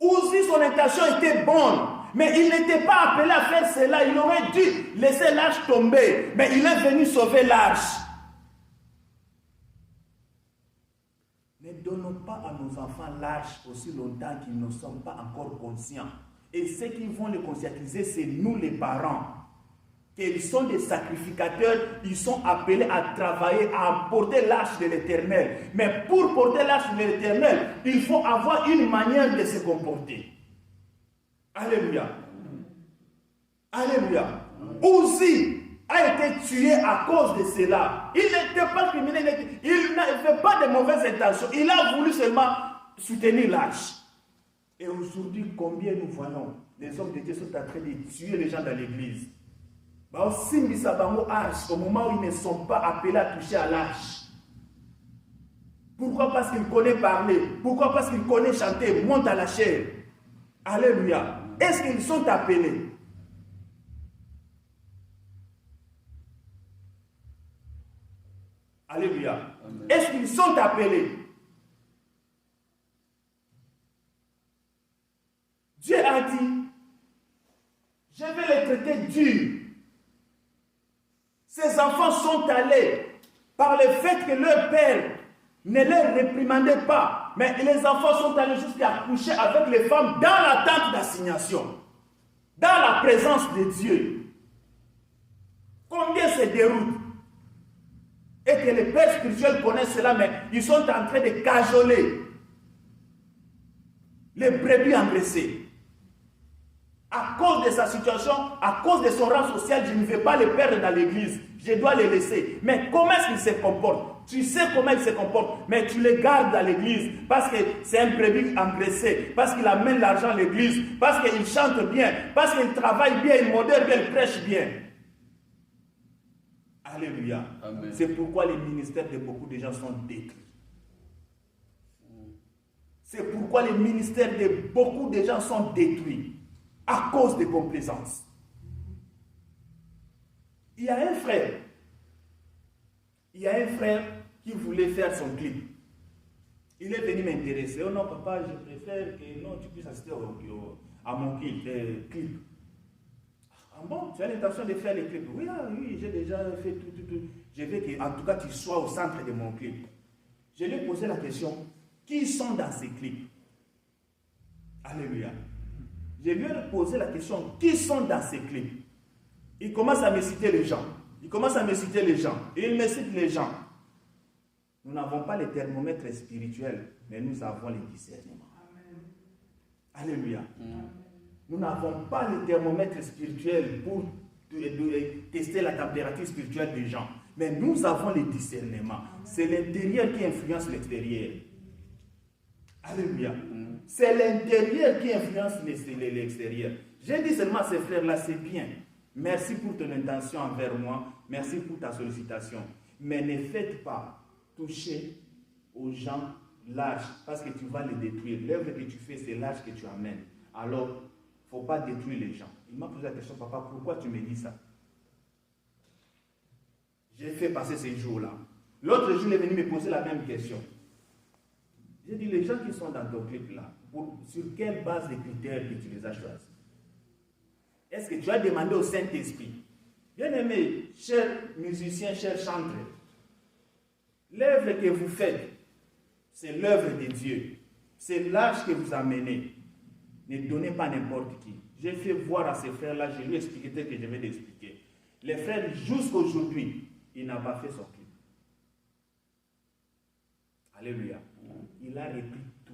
Uzi, son intention était bonne. Mais il n'était pas appelé à faire cela. Il aurait dû laisser l'arche tomber. Mais il est venu sauver l'arche. Ne donnons pas à nos nos enfants lâchent aussi longtemps qu'ils ne sont pas encore conscients. Et ceux qui vont les conscientiser, c'est nous les parents. Qu'ils sont des sacrificateurs, ils sont appelés à travailler, à porter l'arche de l'Éternel. Mais pour porter l'arche de l'Éternel, il faut avoir une manière de se comporter. Alléluia. Alléluia. Uzi a été tué à cause de cela. Il n'était pas criminel, il n'avait pas de mauvaises intentions. Il a voulu seulement soutenir l'arche. Et aujourd'hui, combien nous voyons les hommes de Dieu sont en train de tuer les gens dans l'église. Au moment où ils ne sont pas appelés à toucher à l'arche. Pourquoi? Parce qu'ils connaissent parler. Pourquoi? Parce qu'ils connaissent chanter, montent à la chair. Alléluia. Est-ce qu'ils sont appelés? Alléluia. Est-ce qu'ils sont appelés? Dieu a dit, je vais les traiter durs. Ces enfants sont allés par le fait que leur père ne les réprimandait pas. Mais les enfants sont allés jusqu'à coucher avec les femmes dans la tente d'assignation. Dans la présence de Dieu. Combien se déroute? Et que les pères spirituels connaissent cela, mais ils sont en train de cajoler les brebis engraissées. À cause de sa situation, à cause de son rang social, je ne vais pas les perdre dans l'église. Je dois les laisser. Mais comment est-ce qu'ils se comportent? Tu sais comment ils se comportent, mais tu les gardes dans l'église parce que c'est un brebis engraissé, parce qu'il amène l'argent à l'église, parce qu'il chante bien, parce qu'il travaille bien, il modère bien, il prêche bien. Alléluia. Amen. C'est pourquoi les ministères de beaucoup de gens sont détruits. C'est pourquoi les ministères de beaucoup de gens sont détruits. À cause de complaisance. Il y a un frère qui voulait faire son clip. Il est venu m'intéresser. Oh non, papa, je préfère que non, tu puisses assister à mon clip. Ah bon, tu as l'intention de faire les clips? Oui, j'ai déjà fait tout. Je veux qu'en tout cas, tu sois au centre de mon clip. Je lui ai posé la question, qui sont dans ces clips? Alléluia. Je lui ai posé la question, qui sont dans ces clips? Il commence à me citer les gens. Et il me cite les gens. Nous n'avons pas les thermomètres spirituels, mais nous avons les discernements. Alléluia. Nous n'avons pas les thermomètres spirituels pour tester la température spirituelle des gens, mais nous avons les discernements. C'est l'intérieur qui influence l'extérieur. Alléluia. C'est l'intérieur qui influence l'extérieur. J'ai dit seulement à ces frères-là, c'est bien. Merci pour ton intention envers moi. Merci pour ta sollicitation. Mais ne faites pas toucher aux gens l'âge parce que tu vas les détruire. L'œuvre que tu fais, c'est l'âge que tu amènes. Alors, il ne faut pas détruire les gens. Il m'a posé la question, papa, pourquoi tu me dis ça? J'ai fait passer ces jours-là. L'autre jour, il est venu me poser la même question. J'ai dit, les gens qui sont dans ton clip là, sur quelle base de critères que tu les as choisis? Est-ce que tu as demandé au Saint-Esprit? Bien aimé, chers musiciens, chers chanteurs, l'œuvre que vous faites, c'est l'œuvre de Dieu. C'est l'âge que vous amenez. Ne donnez pas n'importe qui. J'ai fait voir à ces frères-là, je lui ai expliqué tel que je vais l'expliquer. Les frères, jusqu'aujourd'hui, il n'a pas fait son clip. Alléluia. Il a repris tout.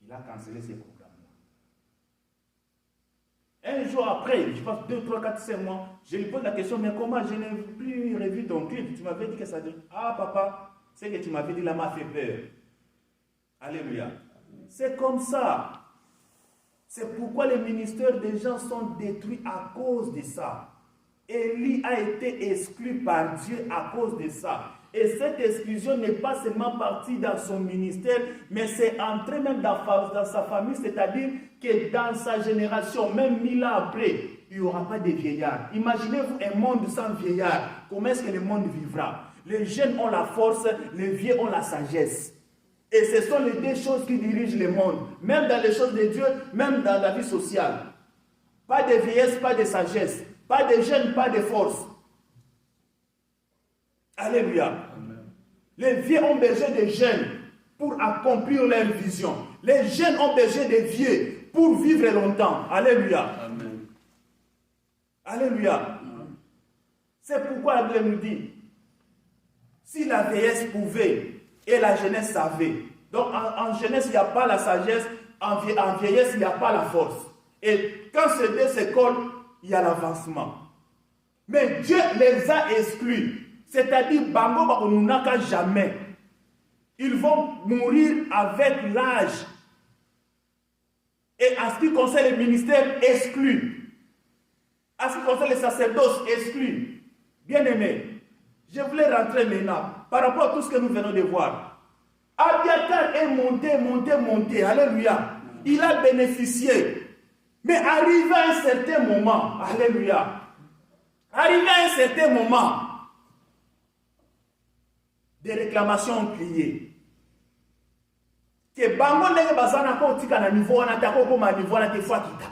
Il a cancellé ses programmes-là. Un jour après, je pense 2, 3, 4, 5 mois, je lui pose la question, mais comment je n'ai plus revu ton clip? Tu m'avais dit que ça dit, ah papa, ce que tu m'avais dit là m'a fait peur. Alléluia. C'est comme ça. C'est pourquoi les ministères des gens sont détruits à cause de ça. Élie a été exclu par Dieu à cause de ça. Et cette exclusion n'est pas seulement partie dans son ministère, mais c'est entré même dans sa famille, c'est-à-dire que dans sa génération, même 1000 ans après, il n'y aura pas de vieillards. Imaginez-vous un monde sans vieillards. Comment est-ce que le monde vivra? Les jeunes ont la force, les vieux ont la sagesse. Et ce sont les deux choses qui dirigent le monde, même dans les choses de Dieu, même dans la vie sociale. Pas de vieillesse, pas de sagesse, pas de jeunes, pas de force. Alléluia. Amen. Les vieux ont besoin des jeunes. pour accomplir leur vision. Les jeunes ont besoin de vieux pour vivre longtemps. Alléluia. Amen. Alléluia. C'est pourquoi la Bible nous dit, si la vieillesse pouvait et la jeunesse savait. Donc en jeunesse, il n'y a pas la sagesse, en vieillesse, il n'y a pas la force. Et quand ces deux se collent, il y a l'avancement. Mais Dieu les a exclus. C'est-à-dire, Bango Bakonunaka jamais. Ils vont mourir avec l'âge. Et en ce qui concerne les ministères, exclus. En ce qui concerne les sacerdoces, exclus. Bien aimés, je voulais rentrer maintenant par rapport à tout ce que nous venons de voir. Abiatar est monté. Alléluia. Il a bénéficié. Mais arrivé à un certain moment, alléluia. Arrivé à un certain moment, des réclamations ont crié. Que bango ndenge bazana ko tika na niveau wana ta ko koma niveau wana te fois kita.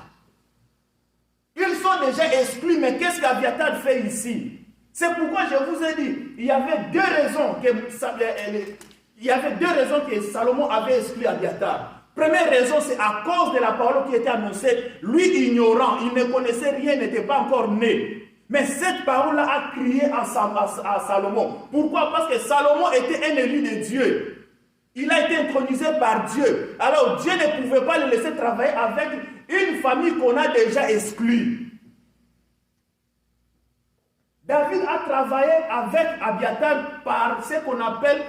Ils sont déjà exclus, mais qu'est-ce qu'Abiatar fait ici? C'est pourquoi je vous ai dit, il y avait deux raisons que Salomon avait exclu Abiatar. Première raison, c'est à cause de la parole qui était annoncée. Lui ignorant, il ne connaissait rien, n'était pas encore né. Mais cette parole-là a crié à Salomon. Pourquoi? Parce que Salomon était un élu de Dieu. Il a été intronisé par Dieu. Alors Dieu ne pouvait pas le laisser travailler avec une famille qu'on a déjà exclue. David a travaillé avec Abiatar par ce qu'on appelle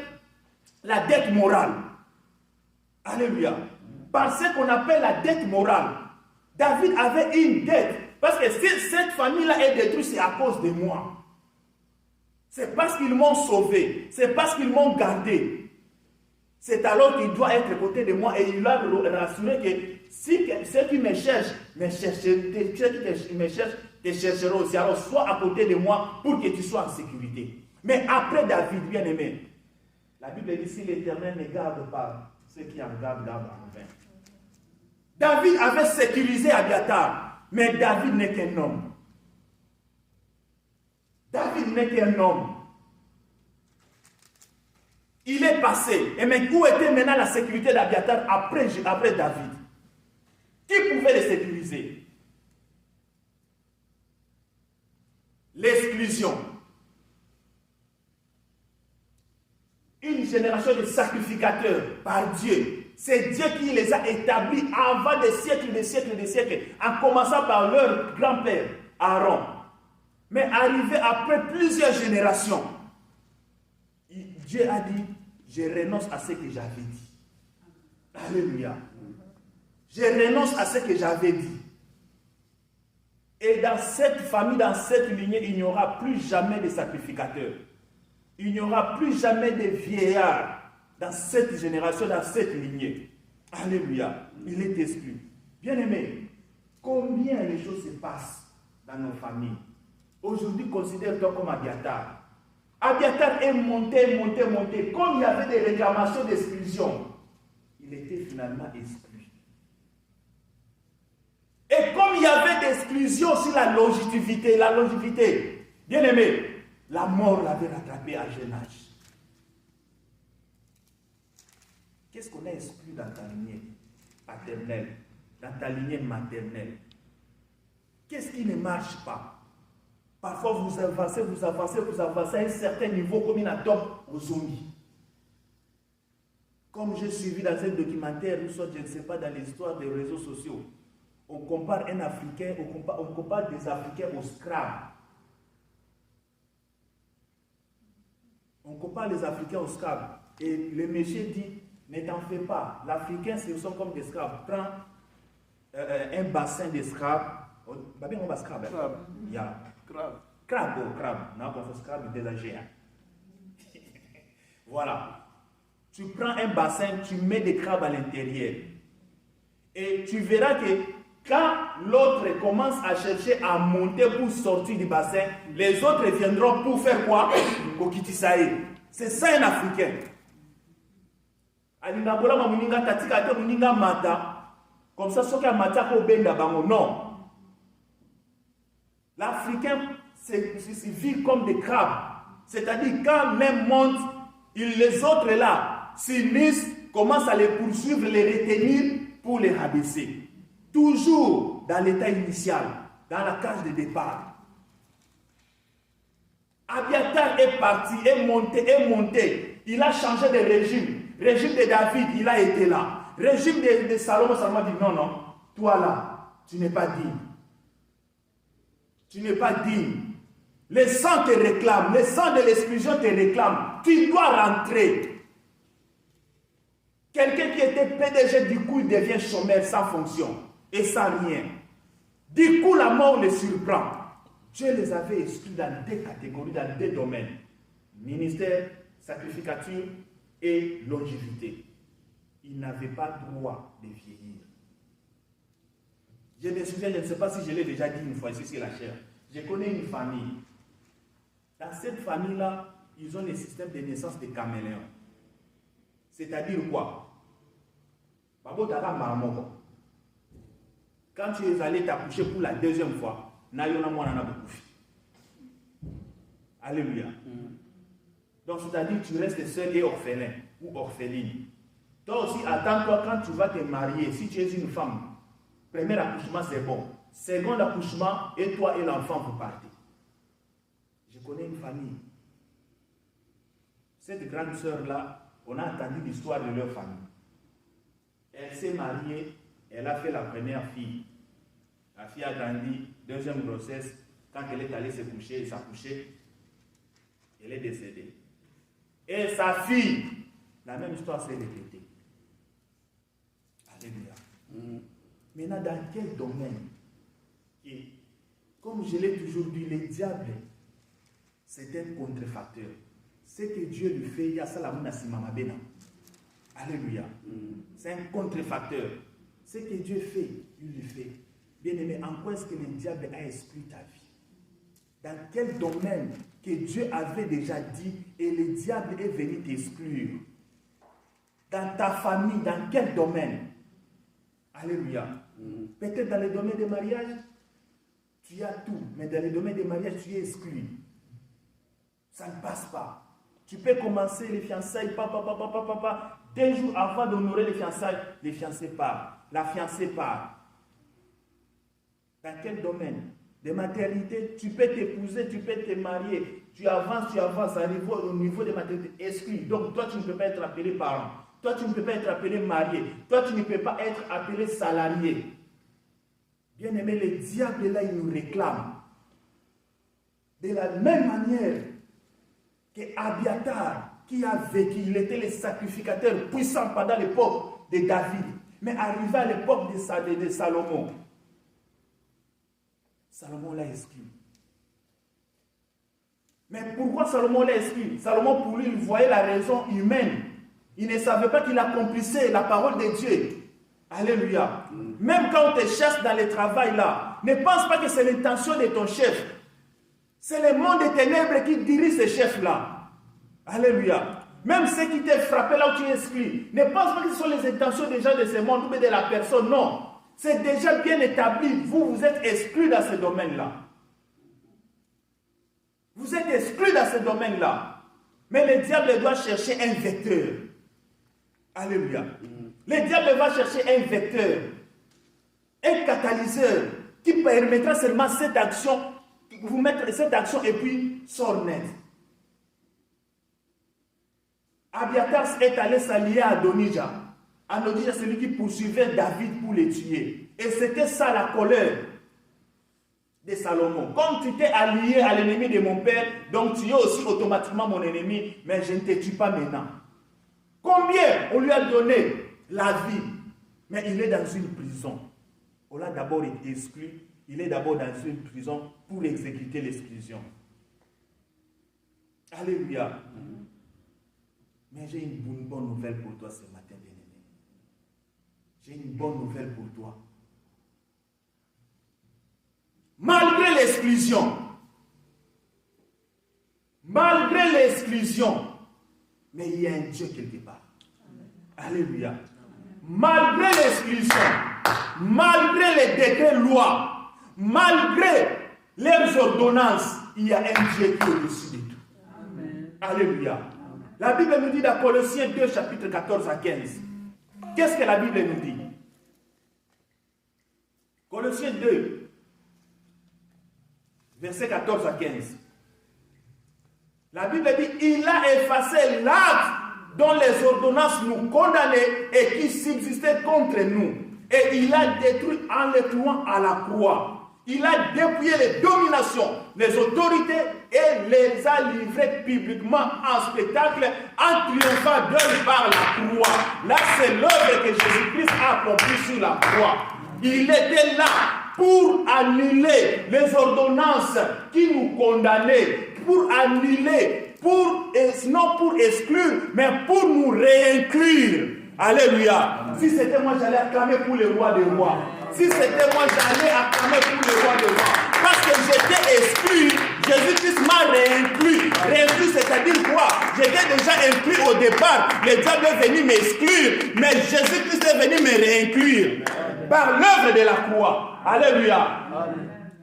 la dette morale. Alléluia. Par ce qu'on appelle la dette morale. David avait une dette. Parce que si cette famille-là est détruite, c'est à cause de moi. C'est parce qu'ils m'ont sauvé. C'est parce qu'ils m'ont gardé. C'est alors qu'il doit être à côté de moi. Et il a rassuré que si ceux qui me cherchent, te chercheront aussi. Alors sois à côté de moi pour que tu sois en sécurité. Mais après David, bien aimé, la Bible dit si l'Éternel ne garde pas ceux qui en gardent en vain. David avait sécurisé Abiatar, mais David n'est qu'un homme. David n'est qu'un homme. Il est passé. Et mais où était maintenant la sécurité d'Abiatar après David? Qui pouvait le sécuriser? L'exclusion. Une génération de sacrificateurs par Dieu. C'est Dieu qui les a établis avant des siècles, en commençant par leur grand-père, Aaron. Mais arrivé après plusieurs générations, Dieu a dit, je renonce à ce que j'avais dit. Alléluia. Je renonce à ce que j'avais dit. Et dans cette famille, dans cette lignée, il n'y aura plus jamais de sacrificateurs. Il n'y aura plus jamais de vieillards dans cette génération, dans cette lignée. Alléluia. Il est exclu. Bien-aimé, combien les choses se passent dans nos familles? Aujourd'hui, considère-toi comme Abiatar. Abiatar est monté. Comme il y avait des réclamations d'exclusion, il était finalement exclu. Et comme il y avait d'exclusion sur la longévité, bien-aimé, la mort l'avait rattrapé à jeune âge. Qu'est-ce qu'on a exclu dans ta lignée paternelle, dans ta lignée maternelle? Qu'est-ce qui ne marche pas? Parfois, vous avancez à un certain niveau comme une atome aux zombies. Comme j'ai suivi dans un documentaire, je ne sais pas, dans l'histoire des réseaux sociaux, on compare un Africain, on compare des Africains aux Scrabs. On compare les Africains aux Scrabs. Et le monsieur dit, ne t'en fais pas. L'Africain, ce sont comme des Scrabs. Prends un bassin de Scrabs. On va Scrab. Crabe. Non, on fait Scrab déjà géant. Voilà. Tu prends un bassin, tu mets des crabes à l'intérieur. Et tu verras que quand l'autre commence à chercher à monter pour sortir du bassin, les autres viendront pour faire quoi? Kokitisaï. C'est ça un Africain. Comme ça, ceux qui ont non. L'Africain vit comme des crabes. C'est-à-dire, quand même monte, les autres là s'unissent, commence à les poursuivre, les retenir pour les rabaisser. Toujours dans l'état initial, dans la cage de départ. Abiatar est parti, est monté. Il a changé de régime. Régime de David, il a été là. Régime de Salomon, Salomon dit non, toi là, tu n'es pas digne. Tu n'es pas digne. Le sang te réclame, le sang de l'exclusion te réclame. Tu dois rentrer. Quelqu'un qui était PDG, du coup, il devient chômeur sans fonction et sans rien. Du coup, la mort le surprend. Dieu les avait exclus dans 2 catégories, dans 2 domaines. Ministère, sacrificature et longévité. Ils n'avaient pas droit de vieillir. Je me souviens, je ne sais pas si je l'ai déjà dit une fois ici sur la chair. Je connais une famille. Dans cette famille-là, ils ont le système de naissance des caméléons. C'est-à-dire quoi? Quand tu es allé t'accoucher pour la 2e fois, alléluia. Donc, c'est-à-dire que tu restes seul et orphelin ou orpheline. Toi aussi, attends-toi quand tu vas te marier. Si tu es une femme, premier accouchement, c'est bon. Second accouchement, et toi et l'enfant, vous partez. Je connais une famille. Cette grande sœur-là, on a entendu l'histoire de leur famille. Elle s'est mariée, elle a fait la première fille. La fille a grandi, 2e grossesse. Quand elle est allée se coucher, s'accoucher, elle est décédée. Et sa fille, la même histoire s'est répétée. Alléluia. Maintenant, dans quel domaine? Et comme je l'ai toujours dit, le diable, c'est un contrefacteur. Ce que Dieu lui fait, il y a ça la Simamabena. Alléluia. C'est un contrefacteur. Ce que Dieu fait, il lui fait. Bien-aimé, en quoi est-ce que le diable a exclu ta vie? Dans quel domaine que Dieu avait déjà dit et le diable est venu t'exclure? Dans ta famille, dans quel domaine? Alléluia. Peut-être dans le domaine des mariages, tu as tout, mais dans le domaine des mariages, tu es exclu. Ça ne passe pas. Tu peux commencer les fiançailles, papa. 2 jours avant d'honorer les fiancés partent. La fiancée part. Dans quel domaine? De maternité, tu peux t'épouser, tu peux te marier. Tu avances au niveau de maternité, exclu. Donc toi, tu ne peux pas être appelé parent. Toi, tu ne peux pas être appelé marié. Toi, tu ne peux pas être appelé salarié. Bien aimé, le diable là, il nous réclame. De la même manière que Abiatar, qui a vécu, il était le sacrificateur puissant pendant l'époque de David. Mais arrivé à l'époque de Salomon, Salomon l'a exclu. Mais pourquoi Salomon l'a exclu? Salomon, pour lui, il voyait la raison humaine. Il ne savait pas qu'il accomplissait la parole de Dieu. Alléluia. Même quand on te cherche dans le travail là, ne pense pas que c'est l'intention de ton chef. C'est le monde des ténèbres qui dirige ce chef là. Alléluia. Même ceux qui t'ont frappé là où tu es exclu, ne pense pas que ce sont les intentions des gens de ce monde ou de la personne. Non. C'est déjà bien établi. Vous êtes exclu dans ce domaine-là. Vous êtes exclu dans ce domaine-là. Mais le diable doit chercher un vecteur. Alléluia. Le diable va chercher un vecteur, un catalyseur qui permettra seulement cette action, vous mettre cette action et puis sort net. Abiatar est allé s'allier à Adonija. Adonija, c'est celui qui poursuivait David pour le tuer. Et c'était ça la colère de Salomon. Comme tu t'es allié à l'ennemi de mon père, donc tu es aussi automatiquement mon ennemi, mais je ne te tue pas maintenant. Combien on lui a donné la vie, mais il est dans une prison. On l'a d'abord exclu, il est d'abord dans une prison pour exécuter l'exclusion. Alléluia. Mais j'ai une bonne nouvelle pour toi ce matin, bien-aimé. J'ai une bonne nouvelle pour toi. Malgré l'exclusion, mais il y a un Dieu quelque part. Alléluia. Malgré l'exclusion, malgré les décrets lois, malgré leurs ordonnances, il y a un Dieu qui est au-dessus de tout. Amen. Alléluia. La Bible nous dit dans Colossiens 2, chapitre 14 à 15. Qu'est-ce que la Bible nous dit? Colossiens 2, versets 14 à 15. La Bible dit, il a effacé l'acte dont les ordonnances nous condamnaient et qui subsistait contre nous. Et il a détruit en les clouant à la croix. Il a dépouillé les dominations, les autorités et les a livrées publiquement en spectacle en triomphant d'eux par la croix. Là, c'est l'œuvre que Jésus-Christ a accomplie sur la croix. Il était là pour annuler les ordonnances qui nous condamnaient, pour annuler, non pour exclure, mais pour nous réinclure. Alléluia. Si c'était moi, j'allais acclamer pour le roi des rois. Si c'était moi, j'allais acclamer pour le roi des rois. Parce que j'étais exclu, Jésus-Christ m'a réinclus. Réinclus, c'est-à-dire quoi? J'étais déjà inclus au départ. Le diable est venu m'exclure, mais Jésus-Christ est venu me réinclure. Par l'œuvre de la croix. Alléluia.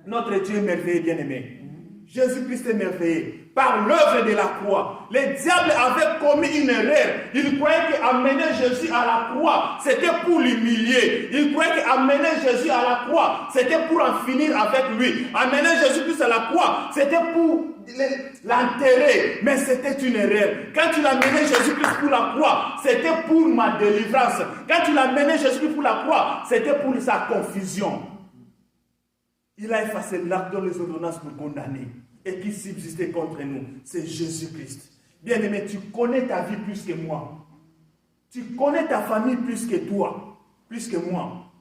Notre Dieu est merveilleux, bien-aimé. Jésus-Christ est merveilleux. Par l'œuvre de la croix. Le diable avait commis une erreur. Il croyait qu'amener Jésus à la croix, c'était pour l'humilier. Il croyait qu'amener Jésus à la croix, c'était pour en finir avec lui. Amener Jésus-Christ à la croix, c'était pour l'enterrer. Mais c'était une erreur. Quand tu l'amenais Jésus-Christ pour la croix, c'était pour ma délivrance. Quand tu l'amenais Jésus-Christ pour la croix, c'était pour sa confusion. Il a effacé l'acte dont les ordonnances nous condamnaient et qui subsistait contre nous. C'est Jésus-Christ. Bien-aimé, tu connais ta vie plus que moi. Tu connais ta famille plus que toi, plus que moi.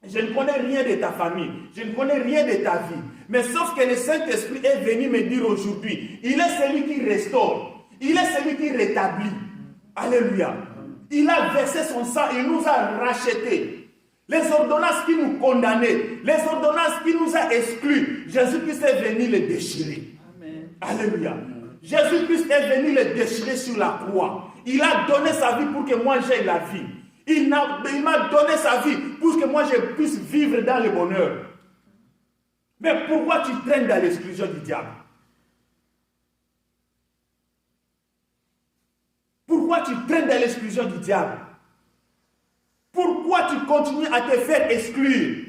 Je ne connais rien de ta famille. Je ne connais rien de ta vie. Mais sauf que le Saint-Esprit est venu me dire aujourd'hui, il est celui qui restaure. Il est celui qui rétablit. Alléluia. Il a versé son sang, il nous a rachetés. Les ordonnances qui nous condamnaient, les ordonnances qui nous a exclus, Jésus-Christ est venu les déchirer. Amen. Alléluia. Jésus-Christ est venu les déchirer sur la croix. Il a donné sa vie pour que moi j'aie la vie. Il m'a donné sa vie pour que moi je puisse vivre dans le bonheur. Mais pourquoi tu traînes dans l'exclusion du diable? Pourquoi tu traînes dans l'exclusion du diable? Pourquoi tu continues à te faire exclure?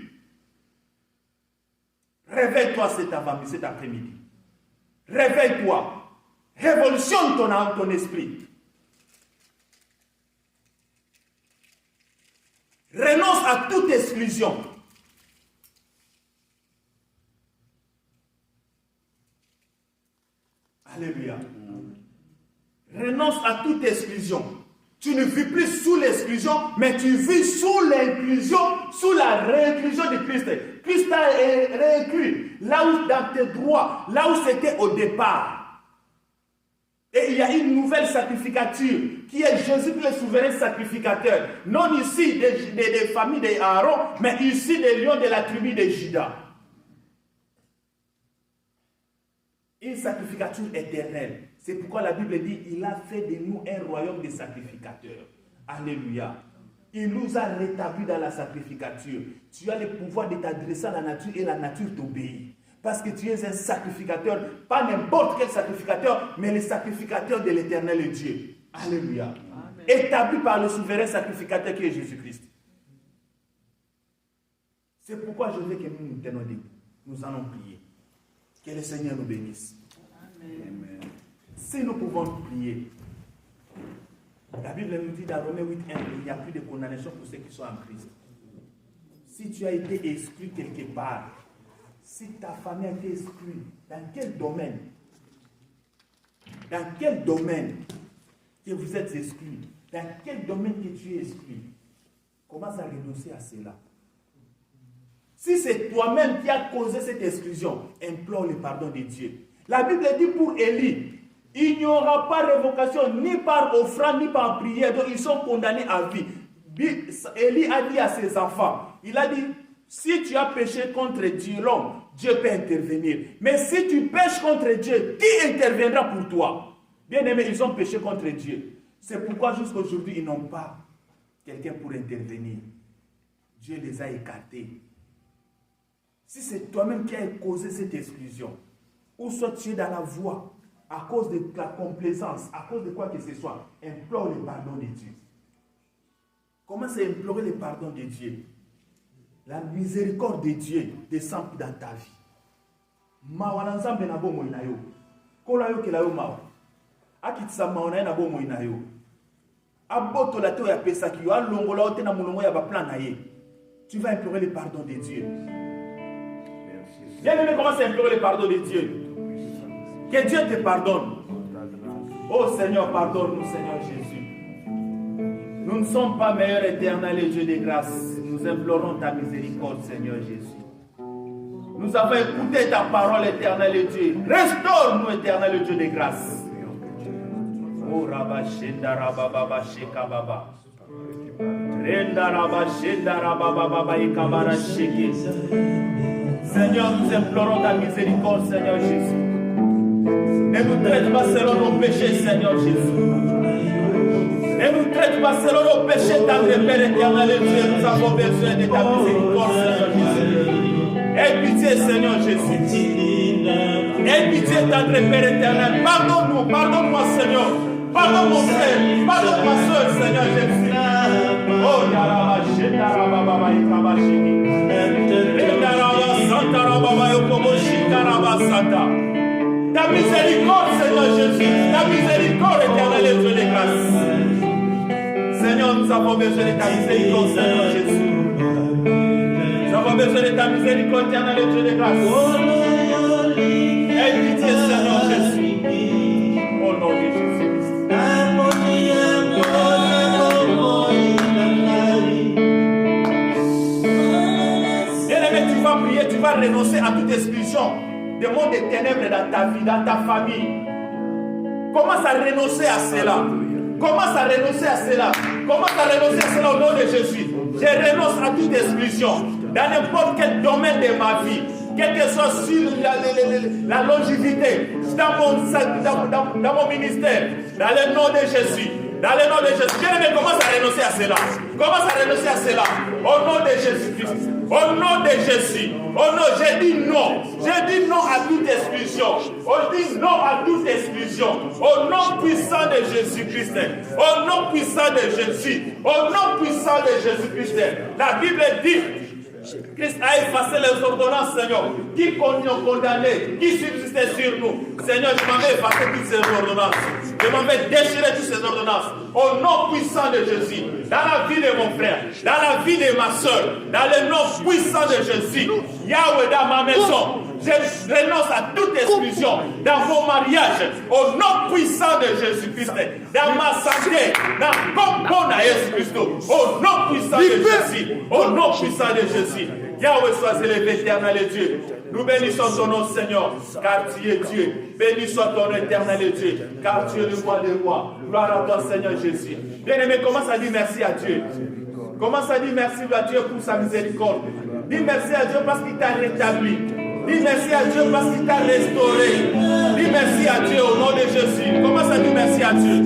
Réveille-toi cet après-midi. Réveille-toi. Révolutionne ton âme, ton esprit. Renonce à toute exclusion. Alléluia. Renonce à toute exclusion. Tu ne vis plus sous l'exclusion, mais tu vis sous l'inclusion, sous la réinclusion de Christ. Christ t'a réinclus là où dans tes droits, là où c'était au départ. Et il y a une nouvelle sacrificature qui est Jésus-Christ, le souverain sacrificateur. Non ici des familles d'Aaron, mais ici des lions de la tribu de Juda. Une sacrificature éternelle. C'est pourquoi la Bible dit, il a fait de nous un royaume de sacrificateurs. Alléluia. Il nous a rétablis dans la sacrificature. Tu as le pouvoir de t'adresser à la nature et la nature t'obéit. Parce que tu es un sacrificateur, pas n'importe quel sacrificateur, mais le sacrificateur de l'éternel Dieu. Alléluia. Amen. Établi par le souverain sacrificateur qui est Jésus-Christ. C'est pourquoi je veux que nous nous tenons debout. Nous allons prier. Que le Seigneur nous bénisse. Amen. Si nous pouvons prier, la Bible nous dit dans Romains 8:1 qu'il n'y a plus de condamnation pour ceux qui sont en Christ. Si tu as été exclu quelque part, si ta famille a été exclue, dans quel domaine? Dans quel domaine que vous êtes exclu? Dans quel domaine que tu es exclu? Commence à renoncer à cela. Si c'est toi-même qui as causé cette exclusion, implore le pardon de Dieu. La Bible dit pour Élie, il n'y aura pas révocation ni par offrande ni par prière, donc ils sont condamnés à vie. Élie a dit à ses enfants, il a dit, si tu as péché contre Dieu, l'homme, Dieu peut intervenir. Mais si tu pêches contre Dieu, qui interviendra pour toi? Bien aimé, ils ont péché contre Dieu. C'est pourquoi jusqu'à aujourd'hui, ils n'ont pas quelqu'un pour intervenir. Dieu les a écartés. Si c'est toi-même qui as causé cette exclusion, ou soit tu es dans la voie, à cause de ta complaisance, à cause de quoi que ce soit, implore le pardon de Dieu. Commence à implorer le pardon de Dieu. La miséricorde de Dieu descend dans ta vie. Mawana nzambe na bomo inayo. Kola yo kela yo mawa. Akitisa mawana na bomo inayo. Aboto la to ya pesa ki yo alongola ote na mulongo ya ba plan na ye. Tu vas implorer le pardon de Dieu. Bien-aimé, commence à implorer le pardon de Dieu. Que Dieu te pardonne. Oh Seigneur, pardonne-nous, Seigneur Jésus. Nous ne sommes pas meilleurs, éternel et Dieu de grâce. Nous implorons ta miséricorde, Seigneur Jésus. Nous avons écouté ta parole, éternel et Dieu. Restaure-nous, éternel et Dieu de grâce. Oh Rabba Shenda Rabba Baba Sheka Baba. Renda Rabba Shenda Rabba Baba Ekabara Sheke. Seigneur, nous implorons ta miséricorde, Seigneur Jésus. Ne nous traite pas selon nos péchés, Seigneur Jésus. Ne nous traite pas selon nos péchés, tendre Père éternel et Dieu. Nous avons besoin de ta miséricorde, Seigneur Jésus. Aie pitié, Seigneur Jésus. Aie pitié, tendre Père éternel. Pardonne-nous, pardonne-moi, Seigneur. Pardonne mon frère, pardonne ma soeur, Seigneur Jésus. Oh, Yaraba, Shetaraba, Baba, Ikaba, Shiki. Yaraba, Santa, Rababa, Yokobo, Shikaraba, Santa. Ta miséricorde, Seigneur Jésus. Ta miséricorde, éternel et Dieu de grâce. Seigneur, nous avons besoin de ta miséricorde, Seigneur Jésus. Nous avons besoin de ta miséricorde, éternel et Dieu de grâce. Aie pitié, Seigneur Jésus. Au nom de Jésus. Bien-aimé, tu vas prier, tu vas renoncer à toute expulsion des mondes des ténèbres dans ta vie, dans ta famille. Commence à renoncer à cela. Commence à renoncer à cela. Commence à renoncer à cela au nom de Jésus. Je renonce à toute expulsion dans n'importe quel domaine de ma vie. Quel que soit sur la longévité, dans mon ministère, dans le nom de Jésus. Dans le nom de Jésus. Bien-aimé, commence à renoncer à cela. Commence à renoncer à cela. Au nom de Jésus-Christ. Au nom de Jésus. Au nom, j'ai dit non. J'ai dit non à toute expulsion. On dit non à toute expulsion. Au nom puissant de Jésus-Christ. Au nom puissant de Jésus. Au nom puissant de Jésus-Christ. La Bible dit, Christ a effacé les ordonnances, Seigneur, qui nous condamnaient, qui subsistaient sur nous. Seigneur, je m'en vais effacer toutes ces ordonnances. Je m'en vais déchirer toutes ces ordonnances. Au nom puissant de Jésus, dans la vie de mon frère, dans la vie de ma soeur, dans le nom puissant de Jésus, Yahweh, dans ma maison, je renonce à toute exclusion dans vos mariages, au nom puissant de Jésus-Christ, dans ma santé, comme bon à Jésus-Christ, au nom puissant de Jésus, au nom puissant de Jésus. Yahweh, sois élevé, éternel et Dieu. Nous bénissons ton nom, Seigneur, car tu es Dieu. Béni soit ton nom, éternel et Dieu, car tu es le roi des rois. Gloire à toi, Seigneur Jésus. Bien-aimé, commence à dire merci à Dieu. Commence à dire merci à Dieu pour sa miséricorde. Dis merci à Dieu parce qu'il t'a rétabli. Dis merci à Dieu parce qu'il t'a restauré. Dis merci à Dieu au nom de Jésus. Commence à dire merci à Dieu.